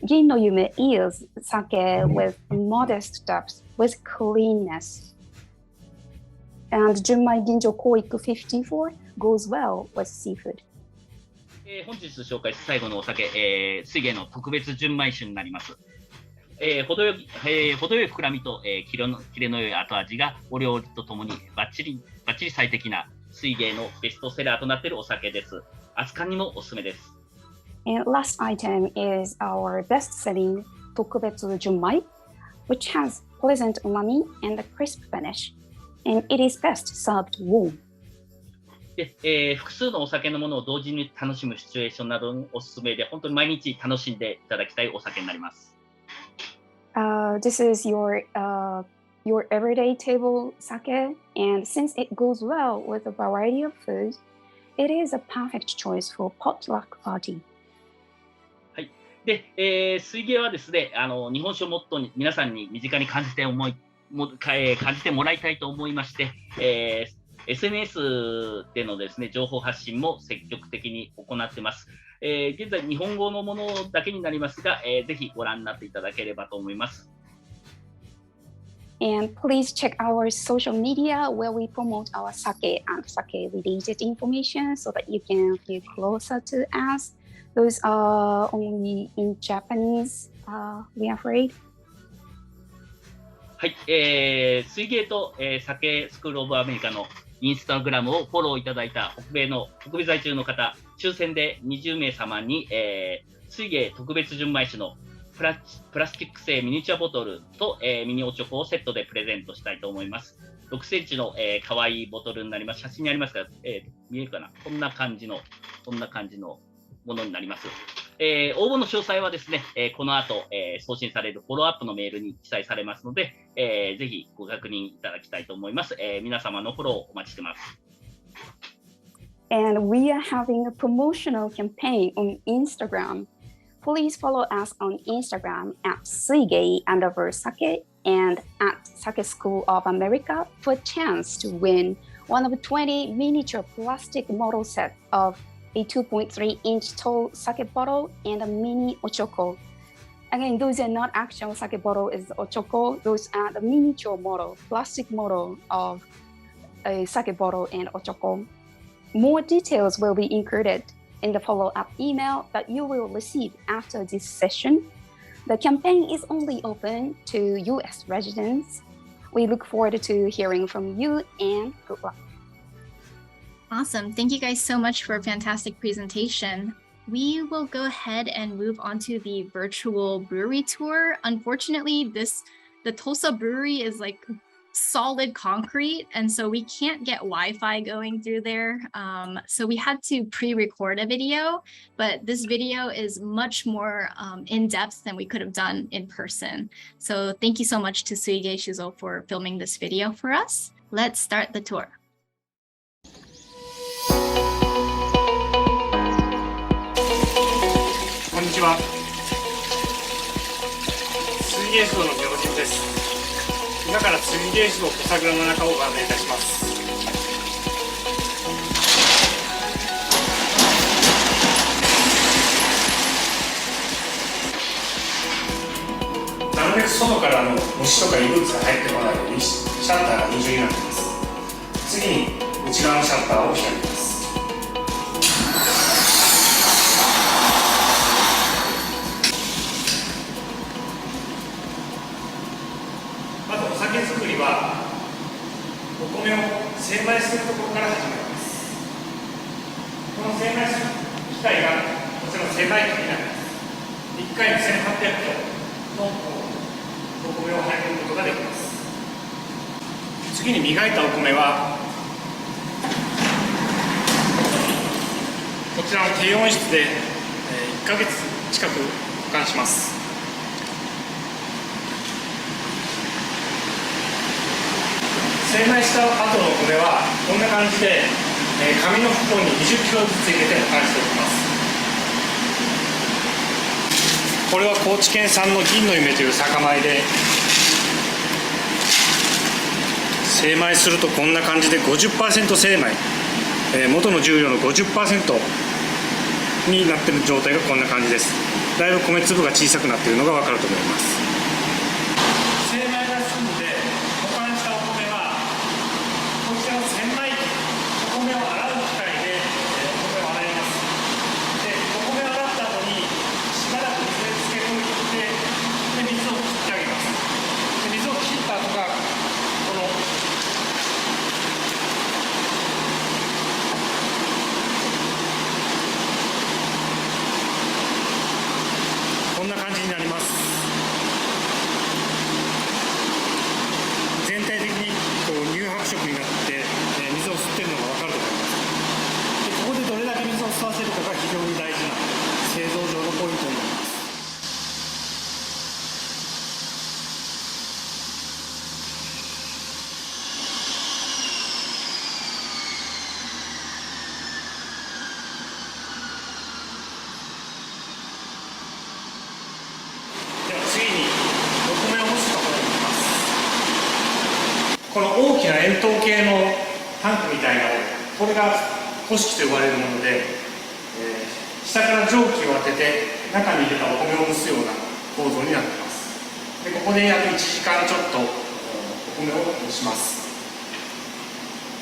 Gin no Yume is sake with modest depth, with cleanness. And Junmai Ginjo KOIKU54 goes well with seafood. 本日紹介した最後のお酒、水芸の特別純米酒になります。程よい膨らみと、キレの良い後味がお料理とともにバッチリ最適な水芸のベストセラーとなっているお酒です。熱燗にもおすすめです。And last item is our best-selling Tokubetsu Junmai, which has pleasant umami and a crisp finish, and it is best served warm. で、複数のお酒のものを同時に楽しむシチュエーションなどにおすすめで、本当に毎日楽しんでいただきたいお酒になります。This is your everyday table sake, and since it goes well with a variety of food, it is a perfect choice for potluck party. で、水芸はですね、日本酒をもっと皆さんに身近に感じてもらいたいと思いまして、SNS でのですね、情報発信も積極的に行っています。現在、日本語のものだけになりますが、ぜひご覧になっていただければと思います。And please check our social media where we promote our sake and sake-related information so that you can feel closer to us. Those are only in Japanese, we are afraid. はい、水芸と、酒スクールオブアメリカのインスタグラムをフォローいただいた北米在住の方、抽選で20名様に、水芸特別純米酒のプラスチック製ミニチュアボトルと、ミニおチョコをセットでプレゼントしたいと思います。6センチの、可愛いボトルになります。写真にありますが、見えるかな、こんな感じのものになります。応募の詳細はですね、この後、送信されるフォローアップのメールに記載されますので、ぜひご確認いただきたいと思います。皆様のフォローをお待ちしています。And we are having a promotional campaign on Instagram. Please follow us on Instagram at Suigei_sake and at Sake School of America for a chance to win one of 20 miniature plastic model sets of a 2.3-inch tall sake bottle, and a mini ochoko. Again, those are not actual sake bottle, is ochoko. Those are the miniature model, plastic model of a sake bottle and ochoko. More details will be included in the follow-up email that you will receive after this session. The campaign is only open to US residents. We look forward to hearing from you and good luck. Awesome. Thank you guys so much for a fantastic presentation. We will go ahead and move on to the virtual brewery tour. Unfortunately, the Tosa Brewery is like solid concrete, and so we can't get Wi-Fi going through there. So we had to pre-record a video, but this video is much more in-depth than we could have done in person. So thank you so much to Suigei Shuzo for filming this video for us. Let's start the tour. こんにちは。水芸酒造の明神です。今から水芸酒造小桜の中をご案内いたします。なるべく外から虫とか異物が入ってこないようにシャッターが二重になっています。次に内側のシャッターを開きます。作りはお米を精米するところから始めます。この精米する機械がこちらの精米機になります。1回に1800キロのお米を配分することができます。次に磨いたお米はこちらの低温室で1ヶ月近く保管します。精米した後のお米はこんな感じで紙の袋に20キロずつ入れて保管しておきます。これは高知県産の銀の夢という酒米で精米するとこんな感じで 50% 精米、元の重量の 50% になっている状態がこんな感じです。だいぶ米粒が小さくなっているのが分かると思います。精米が済んで保管したお米はこちらの洗米機、お米を洗う機械でお米を洗います。で、お米を洗った後にしばらく水でつけ置いて、で水を切ってあげます。で、水を切った後がこのこんな感じになります。全体的に乳白色になって水を吸っているのが分かると思います。で、ここでどれだけ水を吸わせるかが非常に大事な製造上のポイントになります。では次にお米を蒸すところに行きます。この大きな円筒形のタンクみたいなこれが古式と呼ばれるもので、下から蒸気を当てて中に入れたお米を蒸すような構造になっています。で、ここで約1時間ちょっとお米を蒸します。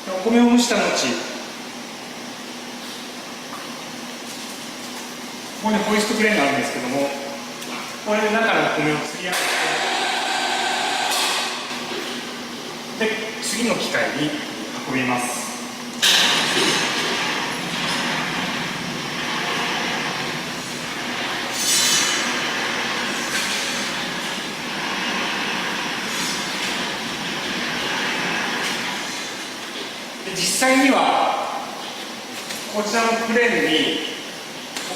で、お米を蒸した後、ここにホイストクレーンがあるんですけども、これで中のお米を吊り上げて、で、次の機械に運びます。で、実際にはこちらのクレーンに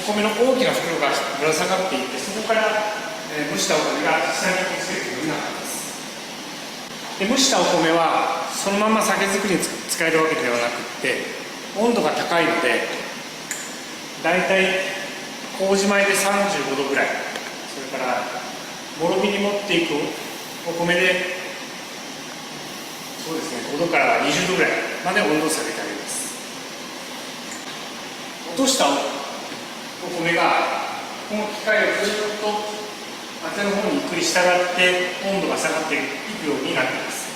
お米の大きな袋がぶら下がっていて、そこから蒸したお米が下に落ちてくるようになっています。で、蒸したお米はそのまま酒造りに使えるわけではなくって温度が高いので、だいたい麹米で35度ぐらい、それからもろみに持っていくお米でそうですね、5度から20度ぐらいまで温度を下げてあげます。落としたお米がこの機械をずっとあちらの方にゆっくり従って温度が下がっていくようになっています。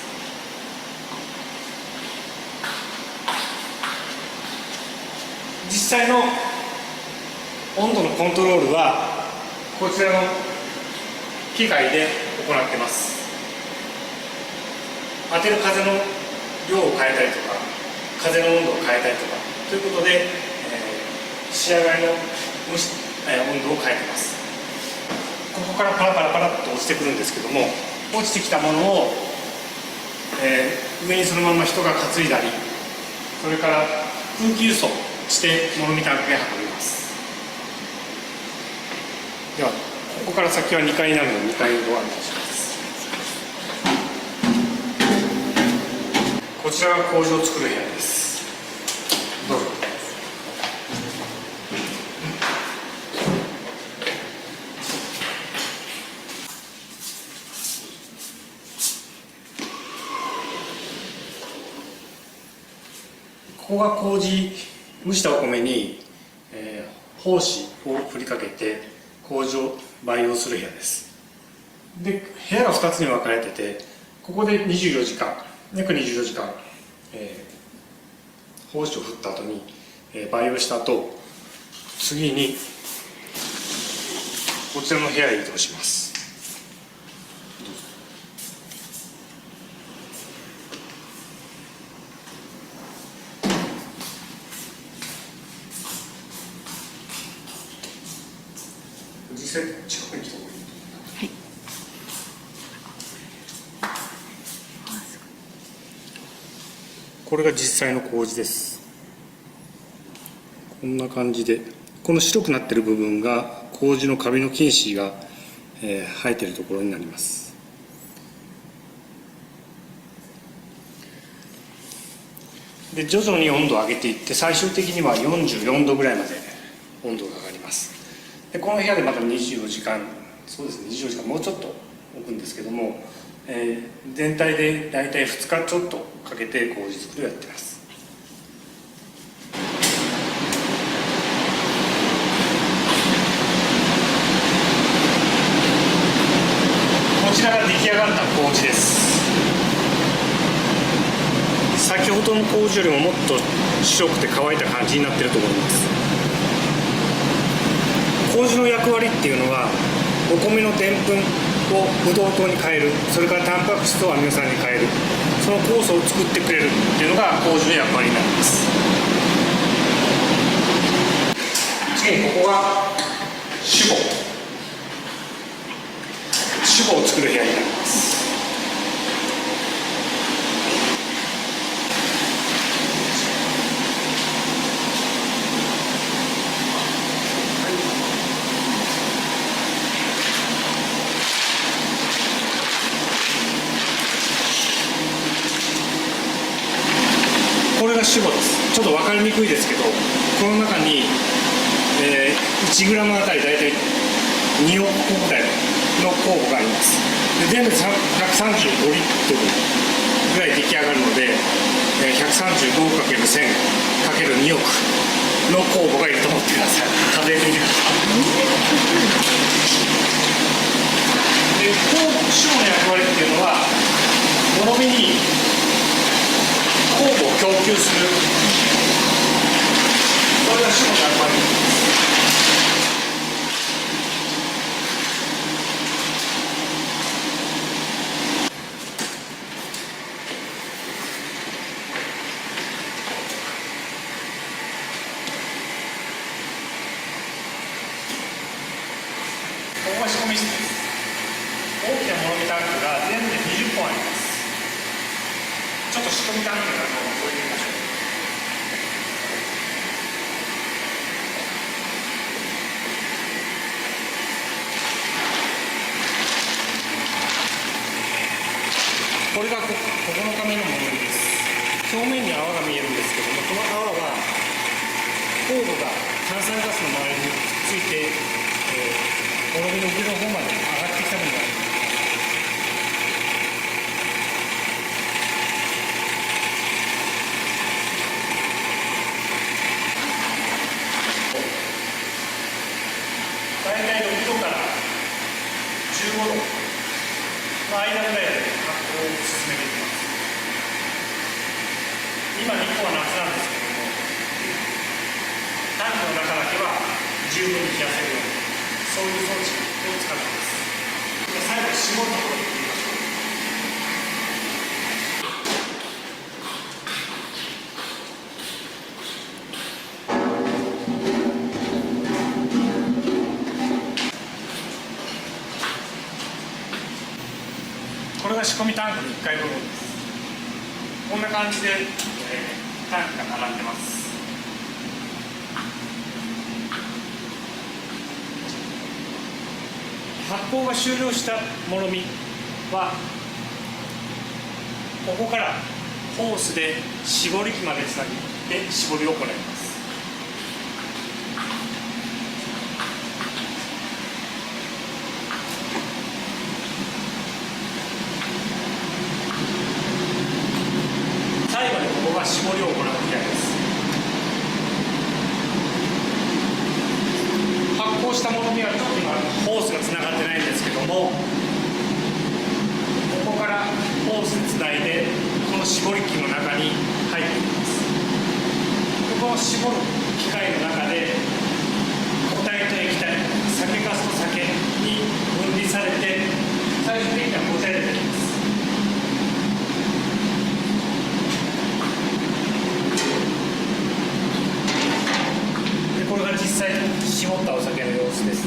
実際の温度のコントロールはこちらの機械で行っています。当てる風の量を変えたりとか風の温度を変えたりとかということで、仕上がりの温度を変えています。ここからパラパラパラっと落ちてくるんですけども、落ちてきたものを、上にそのまま人が担いだり、それから空気輸送して物見タンクへ運びます。ではここから先は2階になるので2階をご案内します。こちらが工場を作る部屋です。どうぞ。ここが麹、蒸したお米に、胞子を振りかけて麹を培養する部屋です。で、部屋が2つに分かれてて、ここで24時間、約24時間、胞子を振った後に、培養した後、次にこちらの部屋へ移動します。実際近くに来た方がいい。はい。これが実際の麹です。こんな感じで、この白くなっている部分が麹のカビの菌糸が、生えているところになります。で、徐々に温度を上げていって、最終的には44度ぐらいまで温度が上がります。で、この部屋でまた24時間、そうですね、24時間もうちょっと置くんですけども、全体で大体2日ちょっとかけて麹作りをやっています。こちらが出来上がった麹です。先ほどの麹よりももっと白くて乾いた感じになっていると思います。麹の役割っていうのは、お米のでんぷんをブドウ糖に変える、それからタンパク質をアミノ酸に変える、その酵素を作ってくれるっていうのが麹の役割になります。次にここがシュボを作る部屋になります。これがシュボです。ちょっと分かりにくいですけど、この中に、1グラムあたり大体2億個ぐらいの酵母があります。で、全部135リットルぐらい出来上がるので、135×1000×2 億の酵母がいると思ってください。数えてみてください。で、シュボの役割っていうのは、物見に酵母を供給する、それがシュボの役割です。ここが仕込み室です。大きな物見タンクが全部で20本あります。ちょっと仕込みタンクの中を覗いてみましょう。これが9日目の物見です。表面に泡が見えるんですけども、この泡は酵母が炭酸ガスの周りにくっついて、物見の上の方まで上がってきたものがあります。こ今日本は夏なんですけども、タンクの中だけは十分に冷やせるように、そういう装置を使っています。で最後絞るところに行ってみましょう。これが仕込みタンクの1階部分です。こんな感じで、タンクが並んでます。発酵が終了したもろみはここからホースで絞り機までつなげて絞りを行います。最後にここが絞りを行う機械です。発酵したものにはちょっと今ホースがつながってないんですけども、ここからホースでつないでこの絞り機の中に入っていきます。この絞る機械の中で固体と液体、酒粕と酒に分離されて最終的には固体でできます。これが実際に絞ったお酒の様子です。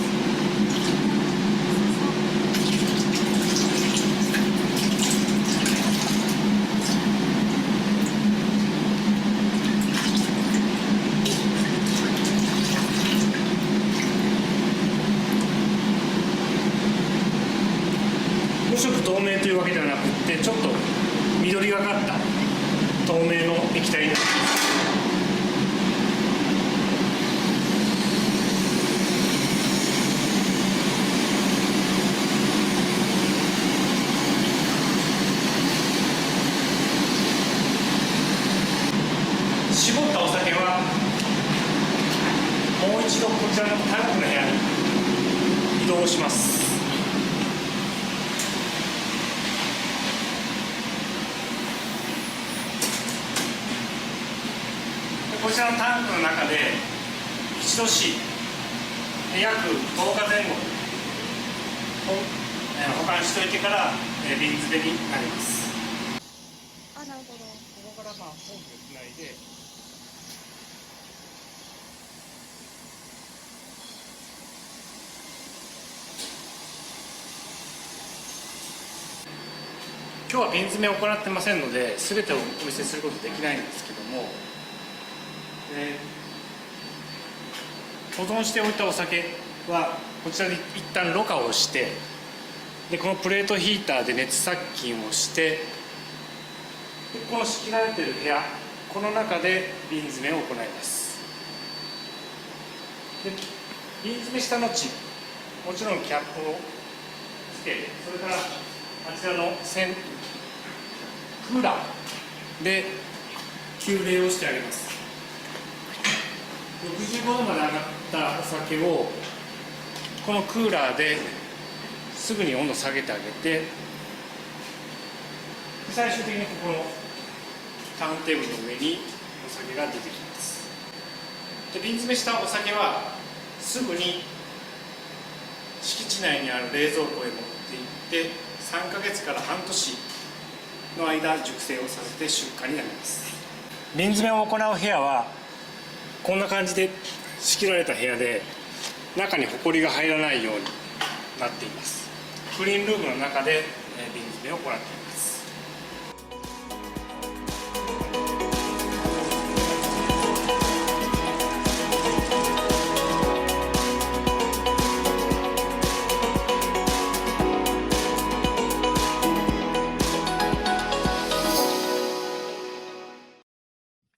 無色透明というわけではなくて、ちょっと緑がかった透明の液体になっています。絞ったお酒はもう一度こちらのタンクの部屋に移動します。こちらのタンクの中で1度 C 約10日前後保管しておいてから瓶詰めになります。あ、なるほど。ここからホースでつないで今日は瓶詰めを行ってませんので全てをお見せすることできないんですけども、保存しておいたお酒はこちらで一旦ろ過をして、でこのプレートヒーターで熱殺菌をして、でこの仕切られている部屋、この中で瓶詰めを行います。で瓶詰めした後、もちろんキャップをつけて、それからあちらのクーラーで急冷をしてあげます。65度まで上がったお酒をこのクーラーですぐに温度下げてあげて、最終的にここのターンテーブルの上にお酒が出てきます。で瓶詰めしたお酒はすぐに敷地内にある冷蔵庫へ持っていって3ヶ月から半年の間熟成をさせて出荷になります。瓶詰めを行う部屋はこんな感じで仕切られた部屋で、中にホコリが入らないようになっています。クリーンルームの中で瓶詰めを行っています。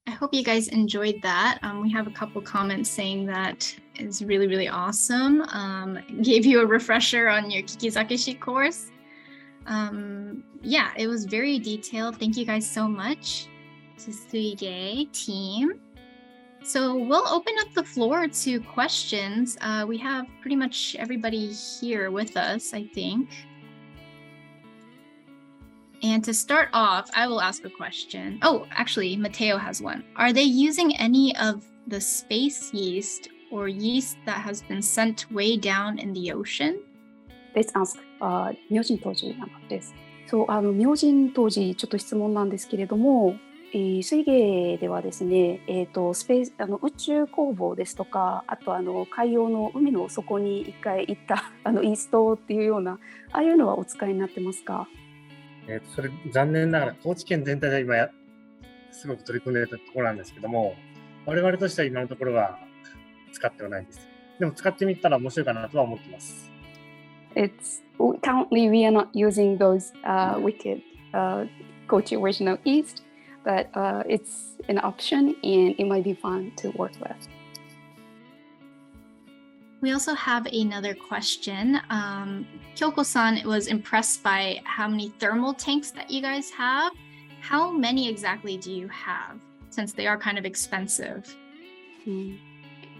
I hope you guys enjoyed that. We have a couple comments saying that is really, really awesome. Gave you a refresher on your Kikizakeshi course. Yeah, it was very detailed. Thank you guys so much to Suigei team. So we'll open up the floor to questions. We have pretty much everybody here with us, I think. And to start off, I will ask a question. Oh, actually, Mateo has one. Are they using any of the space yeast or yeast that has been sent way down in the ocean? Let's ask Myoujin Toji about this. そう、Myoujin Toji、ちょっと質問なんですけれども、水芸ではですね、スペース宇宙工房ですとか、あと海洋の海の底に一回行ったイーストっていうような、ああいうのはお使いになってますか？それ残念ながら高知県全体で今すごく取り組んでいるところなんですけども、我々としては今のところは使ってはないです。でも使ってみたら面白いかなとは思ってます。Currently we are not using those wicked Kochi original yeast, but it's an option and it might be fun to work with. We also have another question. Kyoko-san was impressed by how many thermal tanks that you guys have. How many exactly do you have, since they are kind of expensive?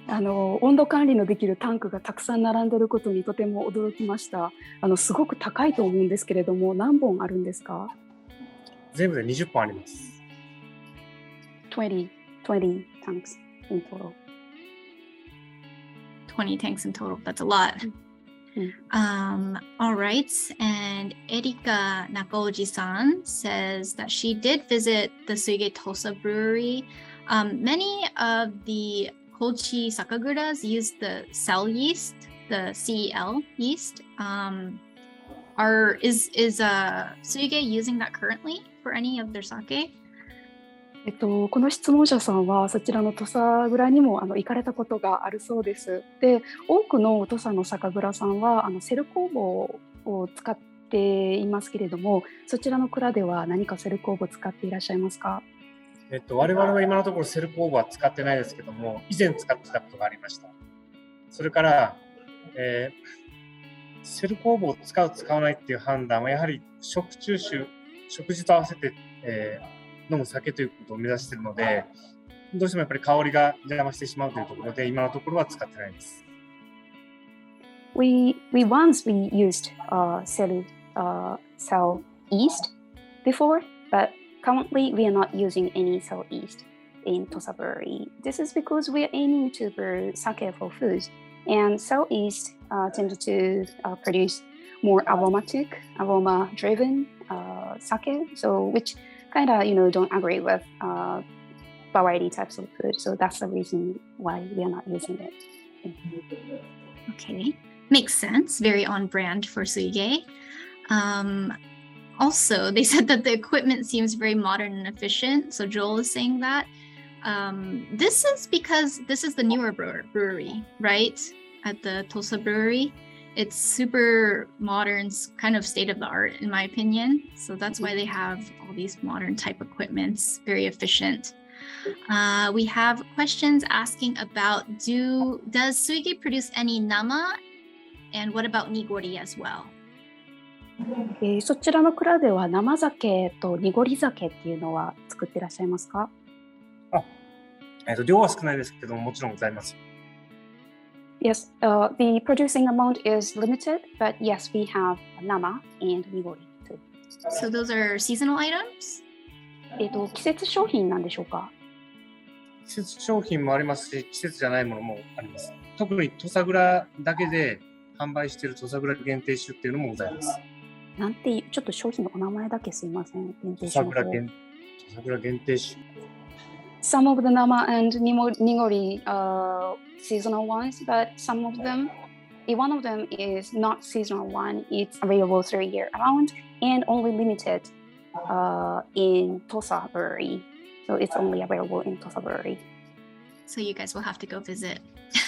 温度管理のできるタンクがたくさん並んでいることにとても驚きました。すごく高いと思うんですけれども、何本あるんですか？全部で20本あります。20 tanks in total. 20 tanks in total. That's a lot. All right. And Erika Nakaoji-san says that she did visit the Suigei Tosa Brewery. Many of the Kochi Sakaguras use the cell yeast, the CEL yeast. Is Suigei using that currently for any of their sake? この質問者さんはそちらの土佐蔵にも行かれたことがあるそうです。で、多くの土佐の酒蔵さんはセル工房を使っていますけれども、そちらの蔵では何かセル工房を使っていらっしゃいますか？我々は今のところセル工房は使ってないですけども、以前使ってたことがありました。それから、セル工房を使う使わないっていう判断はやはり食事と合わせて、飲む酒ということを目指しているので、どうしてもやっぱり香りが邪魔してしまうというところで今のところは使ってないです。We once used cell yeast before, but currently we are not using any cell yeast in Tosa Brewery. This is because we are aiming to brew sake for food, and cell yeast tend to produce more aroma-driven sake, so which kind of don't agree with variety types of food. So that's the reason why we are not using it. Okay, makes sense. Very on brand for Suigei. Also, they said that the equipment seems very modern and efficient. So Joel is saying that. This is because this is the newer brewery, right? At the Tosa Brewery. It's super modern, kind of state of the art in my opinion. So that's why they have all these modern type equipments, very efficient. We have questions asking about does Suigei produce any nama, and what about Nigori as well? そちらの蔵では生酒と濁り酒っていうのは作ってらっしゃいますか？量は少ないですけども、もちろんございます。Yes, the producing amount is limited, but yes, we have nama and nigori too. So those are seasonal items? 季節商品なんでしょうか？季節商品もありますし、季節じゃないものもあります。特に土佐蔵だけで販売している土佐蔵限定酒っていうのもございます。なんてちょっと商品のお名前だけすいません。限定酒の土佐蔵限定酒。Some of the nama and nigori seasonal ones, but some of them, one of them is not seasonal one. It's available 3 year round and only limited in Tosa Brewery. So it's only available in Tosa Brewery. So you guys will have to go visit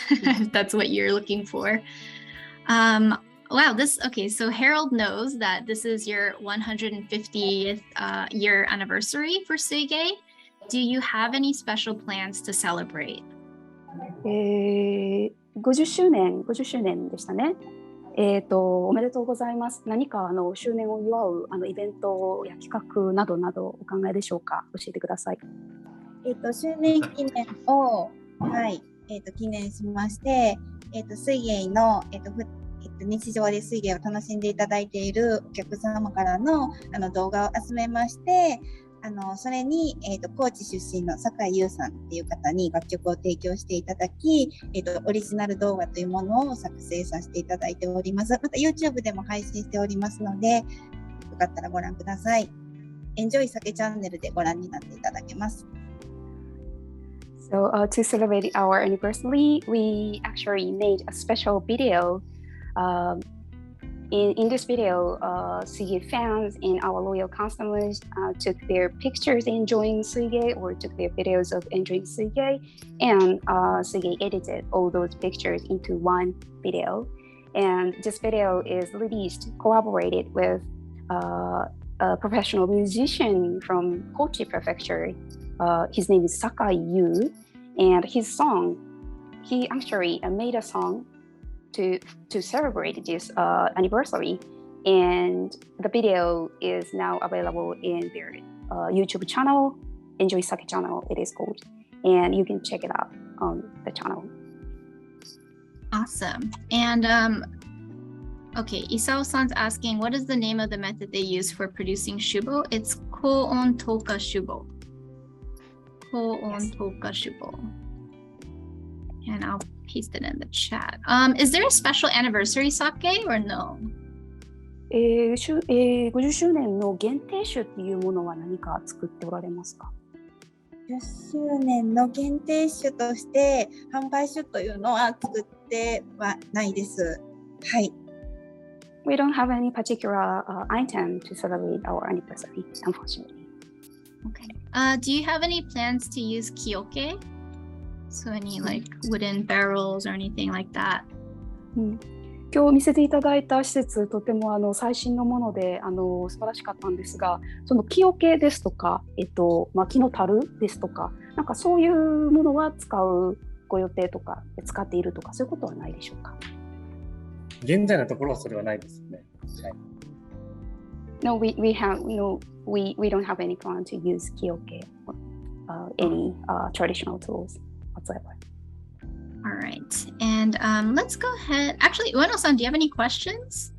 if that's what you're looking for. Wow, okay, so Harold knows that this is your 150th year anniversary for Suigei. Do you have any special plans to celebrate? 50周年でしたね。おめでとうございます。何か周年を祝うイベントや企画などなどお考えでしょうか？教えてください。周年記念を、記念しまして、水芸の、日常で水芸を楽しんでいただいているお客様からの動画を集めまして、それに、高知出身の酒井優さんっていう方に楽曲を提供していただき、オリジナル動画というものを作成させていただいております。また YouTube でも配信しておりますので、よかったらご覧ください。エンジョイ酒チャンネルでご覧になっていただけます。So to celebrate our anniversary, we actually made a special video. In this video, Suigei fans and our loyal customers took their pictures enjoying Suigei or took their videos of enjoying Suigei, and Suigei edited all those pictures into one video. And this video is released, collaborated with a professional musician from Kochi Prefecture. His name is Sakai Yu, and his song, he actually made a song to celebrate this anniversary, and the video is now available in their YouTube channel, Enjoy Sake channel it is called, and you can check it out on the channel. Awesome. And okay, Isao-san's asking, what is the name of the method they use for producing Shubo? It's Koon Toka Shubo. Koon Toka Shubo. And I'll paste it in the chat. Is there a special anniversary sake or no? 50周年の限定酒っていうものは何か作っておられますか？10周年の限定酒として販売酒というのは作ってはないです。はい。We don't have any particular item to celebrate our anniversary, unfortunately. Okay. Do you have any plans to use kioke? So any like wooden barrels or anything like that? 今日見せていただいた施設、とても最新のもので素晴らしかったんですが、その木桶ですとか、木の樽ですとか、なんかそういうものは使うご予定とか、使っているとか、そういうことはないでしょうか？現在のところはそれはないですね。はい、No, we don't have any plan to use kioke or any traditional tools whatsoever. All right. And let's go ahead. Actually, Ueno-san, do you have any questions?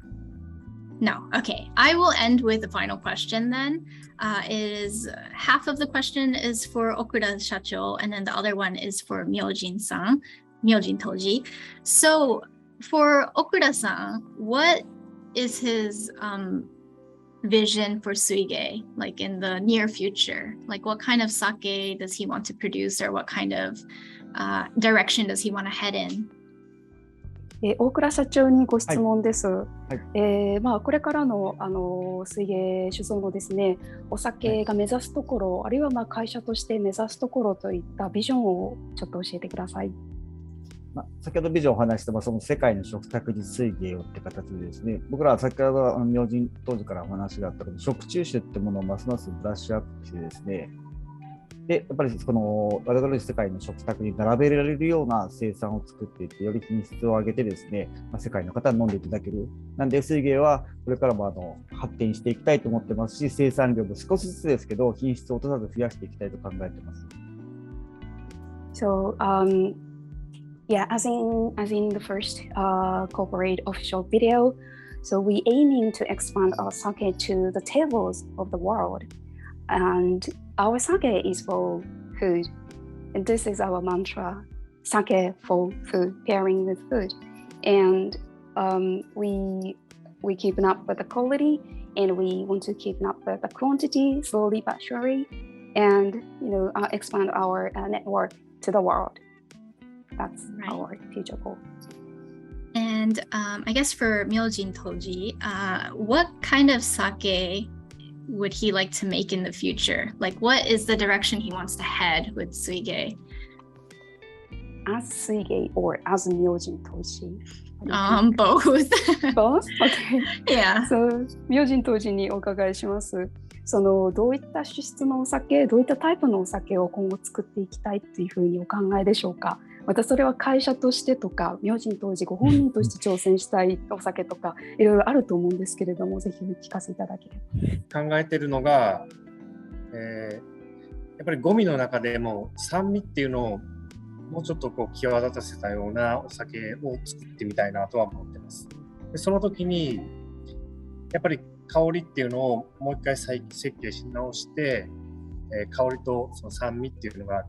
No. Okay. I will end with the final question then. Half of the question is for Okura Shacho, and then the other one is for Myoujin-san, Myoujin Toji. So for Okura-san, what is his vision for Suigei, like in the near future? Like what kind of sake does he want to produce, or what kind of direction does he want to head in? 大倉社長にご質問です。はい。これからの水芸酒造のですね、お酒が目指すところ、あるいは会社として目指すところといったビジョンをちょっと教えてください。先ほどビジョンをお話してその世界の食卓に水芸をって形でですね、僕らは先ほど明神当時からお話があった食中酒ってものをますますブラッシュアップしてですね、でやっぱりこの我々の世界の食卓に並べられるような生産を作っていって、より品質を上げてですね、世界の方に飲んでいただける。なんで水芸はこれからも発展していきたいと思ってますし、生産量も少しずつですけど品質を落とさず増やしていきたいと考えてます。So, yeah, as in the first corporate official video, so we aiming to expand our sake to the tables of the world, and our sake is for food, and this is our mantra: sake for food, pairing with food, and we keeping up with the quality, and we want to keep up with the quantity slowly but surely, and expand our network to the world. That's our future goal. And I guess for Myoujin Toji, what kind of sake would he like to make in the future? Like, what is the direction he wants to head with Suigei? As Suigei or as Myoujin Toji? Both. Both? Okay. Yeah. So, Myoujin Toji にお伺いします。どういった資質のお酒、どういったタイプのお酒を今後作っていきたいっていうふうにお考えでしょうか？またそれは会社としてとか、明神当時ご本人として挑戦したいお酒とかいろいろあると思うんですけれども、ぜひお聞かせいただければ。考えてるのが、やっぱりゴミの中でも酸味っていうのをもうちょっと際立たせたようなお酒を作ってみたいなとは思ってます。でその時にやっぱり香りっていうのをもう一回再設計し直して、香りとその酸味っていうのが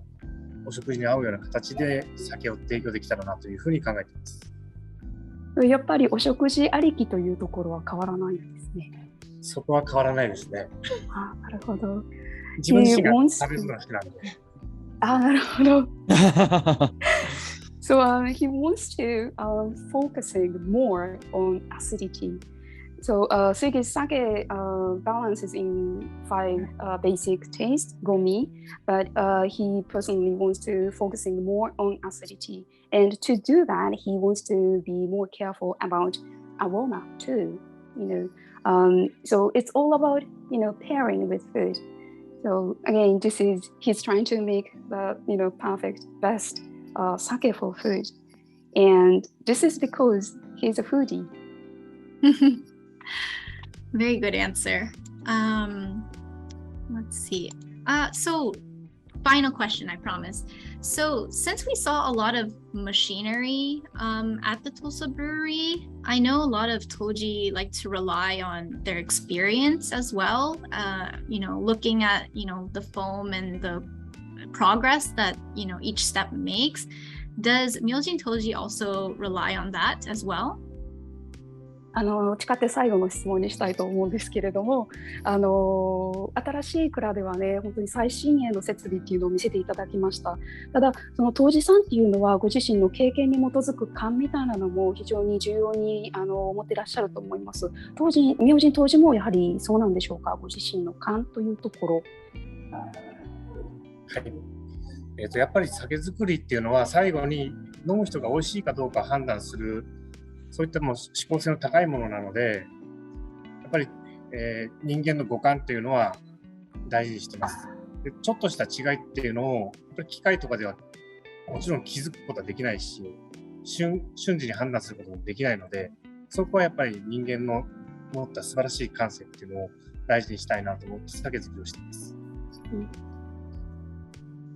お食事に合うような形で酒を提供できたらなというふうに考えています。やっぱりお食事ありきというところは変わらないんですね。そこは変わらないですね。あ、なるほど。自分自身が食べるのが好きなんで。あ、なるほど。So he wants to focusing more on acidity. So Suigei's sake balances in 5 basic tastes, gomi, but he personally wants to focusing more on acidity. And to do that, he wants to be more careful about aroma too. So it's all about pairing with food. So again, he's trying to make the perfect best sake for food, and this is because he's a foodie. Very good answer. Let's see. So final question, I promise. So since we saw a lot of machinery at the Tosa Brewery, I know a lot of Toji like to rely on their experience as well. Looking at the foam and the progress that each step makes. Does Myoujin Toji also rely on that as well? 誓って最後の質問にしたいと思うんですけれども、新しい蔵ではね、本当に最新鋭の設備っていうのを見せていただきました。ただ、その杜氏さんっていうのはご自身の経験に基づく勘みたいなのも非常に重要に思っていらっしゃると思います。明神杜氏もやはりそうなんでしょうか、ご自身の勘というところ。はい。やっぱり酒造りっていうのは最後に飲む人が美味しいかどうか判断する、そういった思考性の高いものなので、やっぱり、人間の五感っていうのは大事にしています。でちょっとした違いっていうのをやっぱり機械とかではもちろん気づくことはできないし、瞬時に判断することもできないので、そこはやっぱり人間の持った素晴らしい感性っていうのを大事にしたいなと思って酒造りをしています。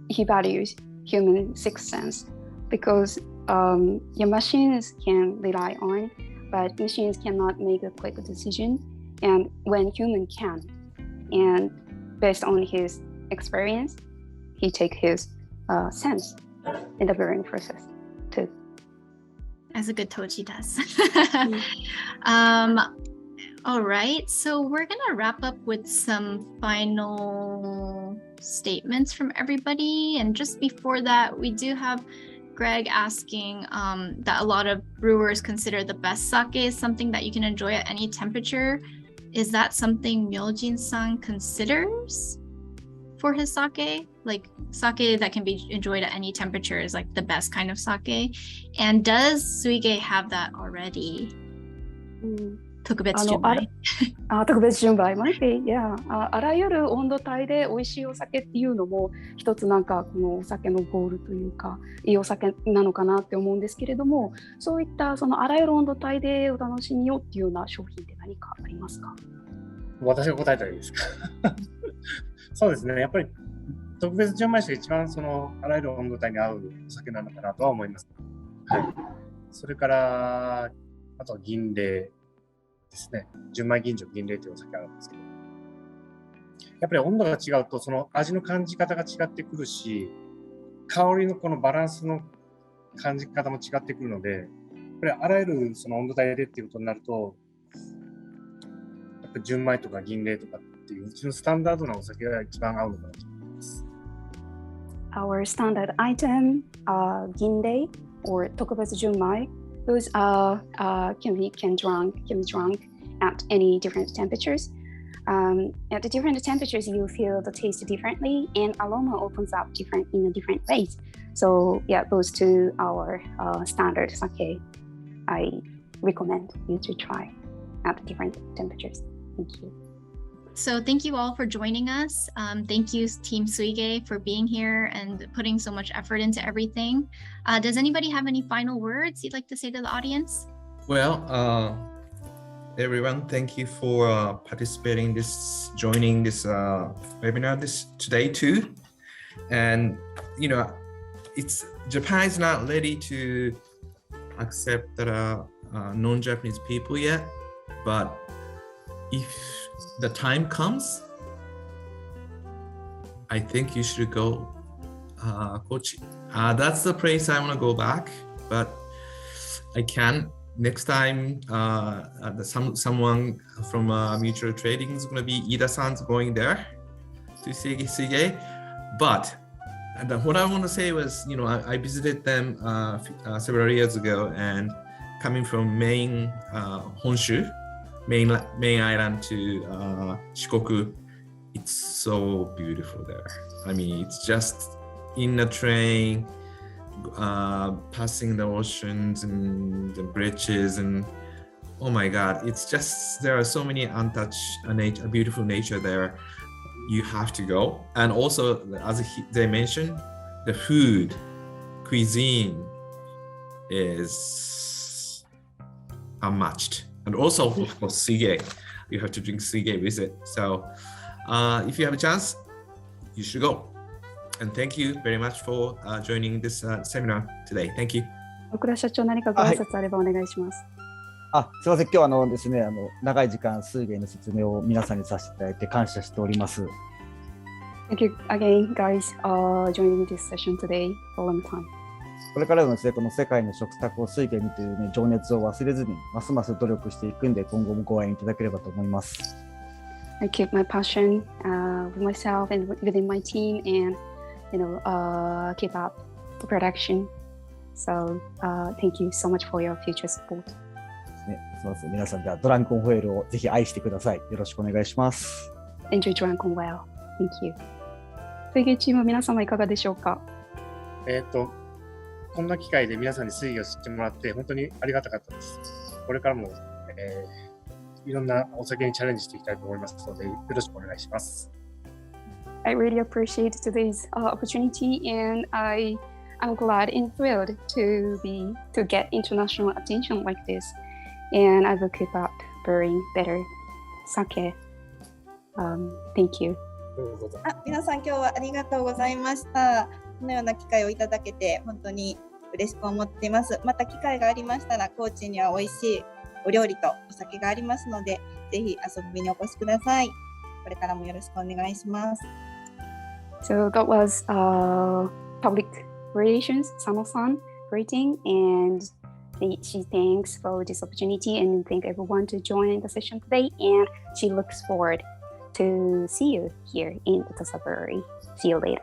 He values human sixth sense because your machines can rely on, but machines cannot make a quick decision, and when human can, and based on his experience, he take his sense in the brewing process too. As a good Toji does. All right, so we're gonna wrap up with some final statements from everybody, and just before that, we do have Greg asking that a lot of brewers consider the best sake is something that you can enjoy at any temperature. Is that something Myoujin-san considers for his sake? Like sake that can be enjoyed at any temperature is like the best kind of sake. And does Suigei have that already? Tokubetsu Junmai. 特別純米、あらゆる温度帯で美味しいお酒っていうのも一つなんかこのお酒のゴールというかいいお酒なのかなって思うんですけれども、そういったそのあらゆる温度帯でお楽しみよっていうような商品って何かありますか？私が答えたらいいですか？そうですね、やっぱり特別純米酒が一番そのあらゆる温度帯に合うお酒なのかなとは思います。はい。それからあとは銀嶺ですね。純米吟醸銀嶺というお酒があるんですけど、やっぱり温度が違うとその味の感じ方が違ってくるし、香りのこのバランスの感じ方も違ってくるので、やっぱりあらゆるその温度帯でっていうことになると、やっぱり純米とか銀嶺とかっていううちのスタンダードなお酒が一番合うのかなと思います。Our standard item, 銀嶺 or 特別純米. Those can be drunk at any different temperatures. At the different temperatures, you feel the taste differently, and aroma opens up in different ways. So yeah, those two are standard sake. I recommend you to try at different temperatures. Thank you. So thank you all for joining us. Thank you, Team Suigei, for being here and putting so much effort into everything. Does anybody have any final words you'd like to say to the audience? Well, everyone, thank you for joining this webinar today too. And Japan is not ready to accept that non-Japanese people yet, but if the time comes, I think you should go Kochi. That's the place I want to go back, but I can't. Next time, someone from Mutual Trading is going to be Ida-san's going there to Suigei. But what I want to say was, I visited them several years ago, and coming from main Honshu, main island to Shikoku, it's so beautiful there. I mean, it's just in a train, passing the oceans and the bridges, and oh my god, it's just, there are so many untouched beautiful nature there. You have to go. And also, as they mentioned, the food cuisine is unmatched. And also, of course, Suigei, you have to drink Suigei with it. So if you have a chance, you should go. And thank you very much for joining this seminar today. Thank you. 小倉社長、何かご挨拶あればお願いします。すみません、今日ですね、長い時間水芸の説明を皆さんにさせていただいて感謝しております。Thank you again, guys, joining this session today for a long time. これからもですね、この世界の食卓を水芸にというね、情熱を忘れずに、ますます努力していくんで、今後もご愛飲いただければと思います。I keep my passion with myself and within my team, and keep up the production. So thank you so much for your future support. ね、すみません。皆さん、じゃあドランクンホエールをぜひ愛してください。よろしくお願いします。Enjoy Drunken Whale. Thank you. 水芸チーム、皆様いかがでしょうか？こんな機会で皆さんに水芸を知ってもらって本当にありがたかったです。これからも、いろんなお酒にチャレンジしていきたいと思いますので、よろしくお願いします。I really appreciate today's opportunity, and I'm glad and thrilled to get international attention like this. And I will keep up brewing better sake. Thank you. 皆さん今日はありがとうございました。このような機会をいただけて本当に嬉しく思っています。また機会がありましたら、高知には美味しいお料理とお酒がありますので、ぜひ遊びにお越しください。これからもよろしくお願いします。So that was public relations, Sano-san greeting, and she thanks for this opportunity and thank everyone to join the session today, and she looks forward to see you here in the Tosa Brewery. See you later.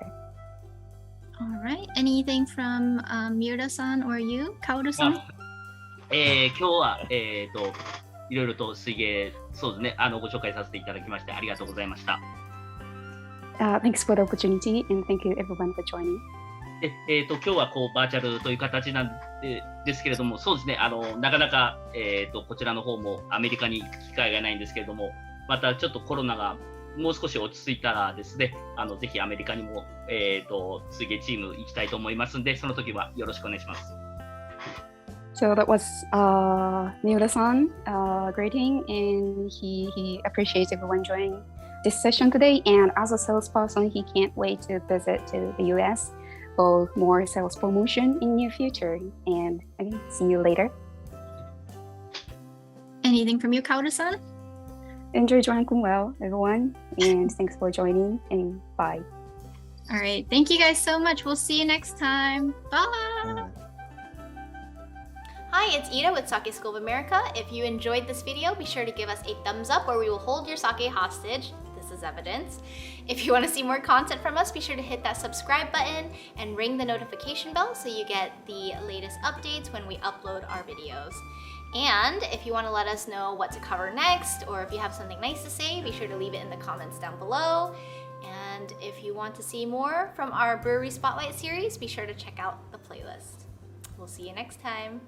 All right. Anything from Miura-san or you, Kaoru-san? 今日はいろいろと水芸、そうですね、ご紹介させていただきましてありがとうございました。Thanks for the opportunity, and thank you everyone for joining. 今日はバーチャルという形なんですけれども、そうですね、なかなか、こちらの方もアメリカに行く機会がないんですけれども、またちょっとコロナがもう少し落ち着いたらですね、ぜひアメリカにも、水芸チーム行きたいと思いますので、その時はよろしくお願いします。So that was Miura-san greeting, and he appreciates everyone joining this session today. And as a salesperson, he can't wait to visit to the US for more sales promotion in near future. And again, see you later. Anything from you, Kaoru-san? Enjoy Drunken Whale, everyone, and thanks for joining, and bye. All right. Thank you guys so much. We'll see you next time. Bye. Hi, it's Ida with Sake School of America. If you enjoyed this video, be sure to give us a thumbs up or we will hold your sake hostage. This is evidence. If you want to see more content from us, be sure to hit that subscribe button and ring the notification bell so you get the latest updates when we upload our videos. And if you want to let us know what to cover next, or if you have something nice to say, be sure to leave it in the comments down below. And if you want to see more from our Brewery Spotlight series, be sure to check out the playlist. We'll see you next time.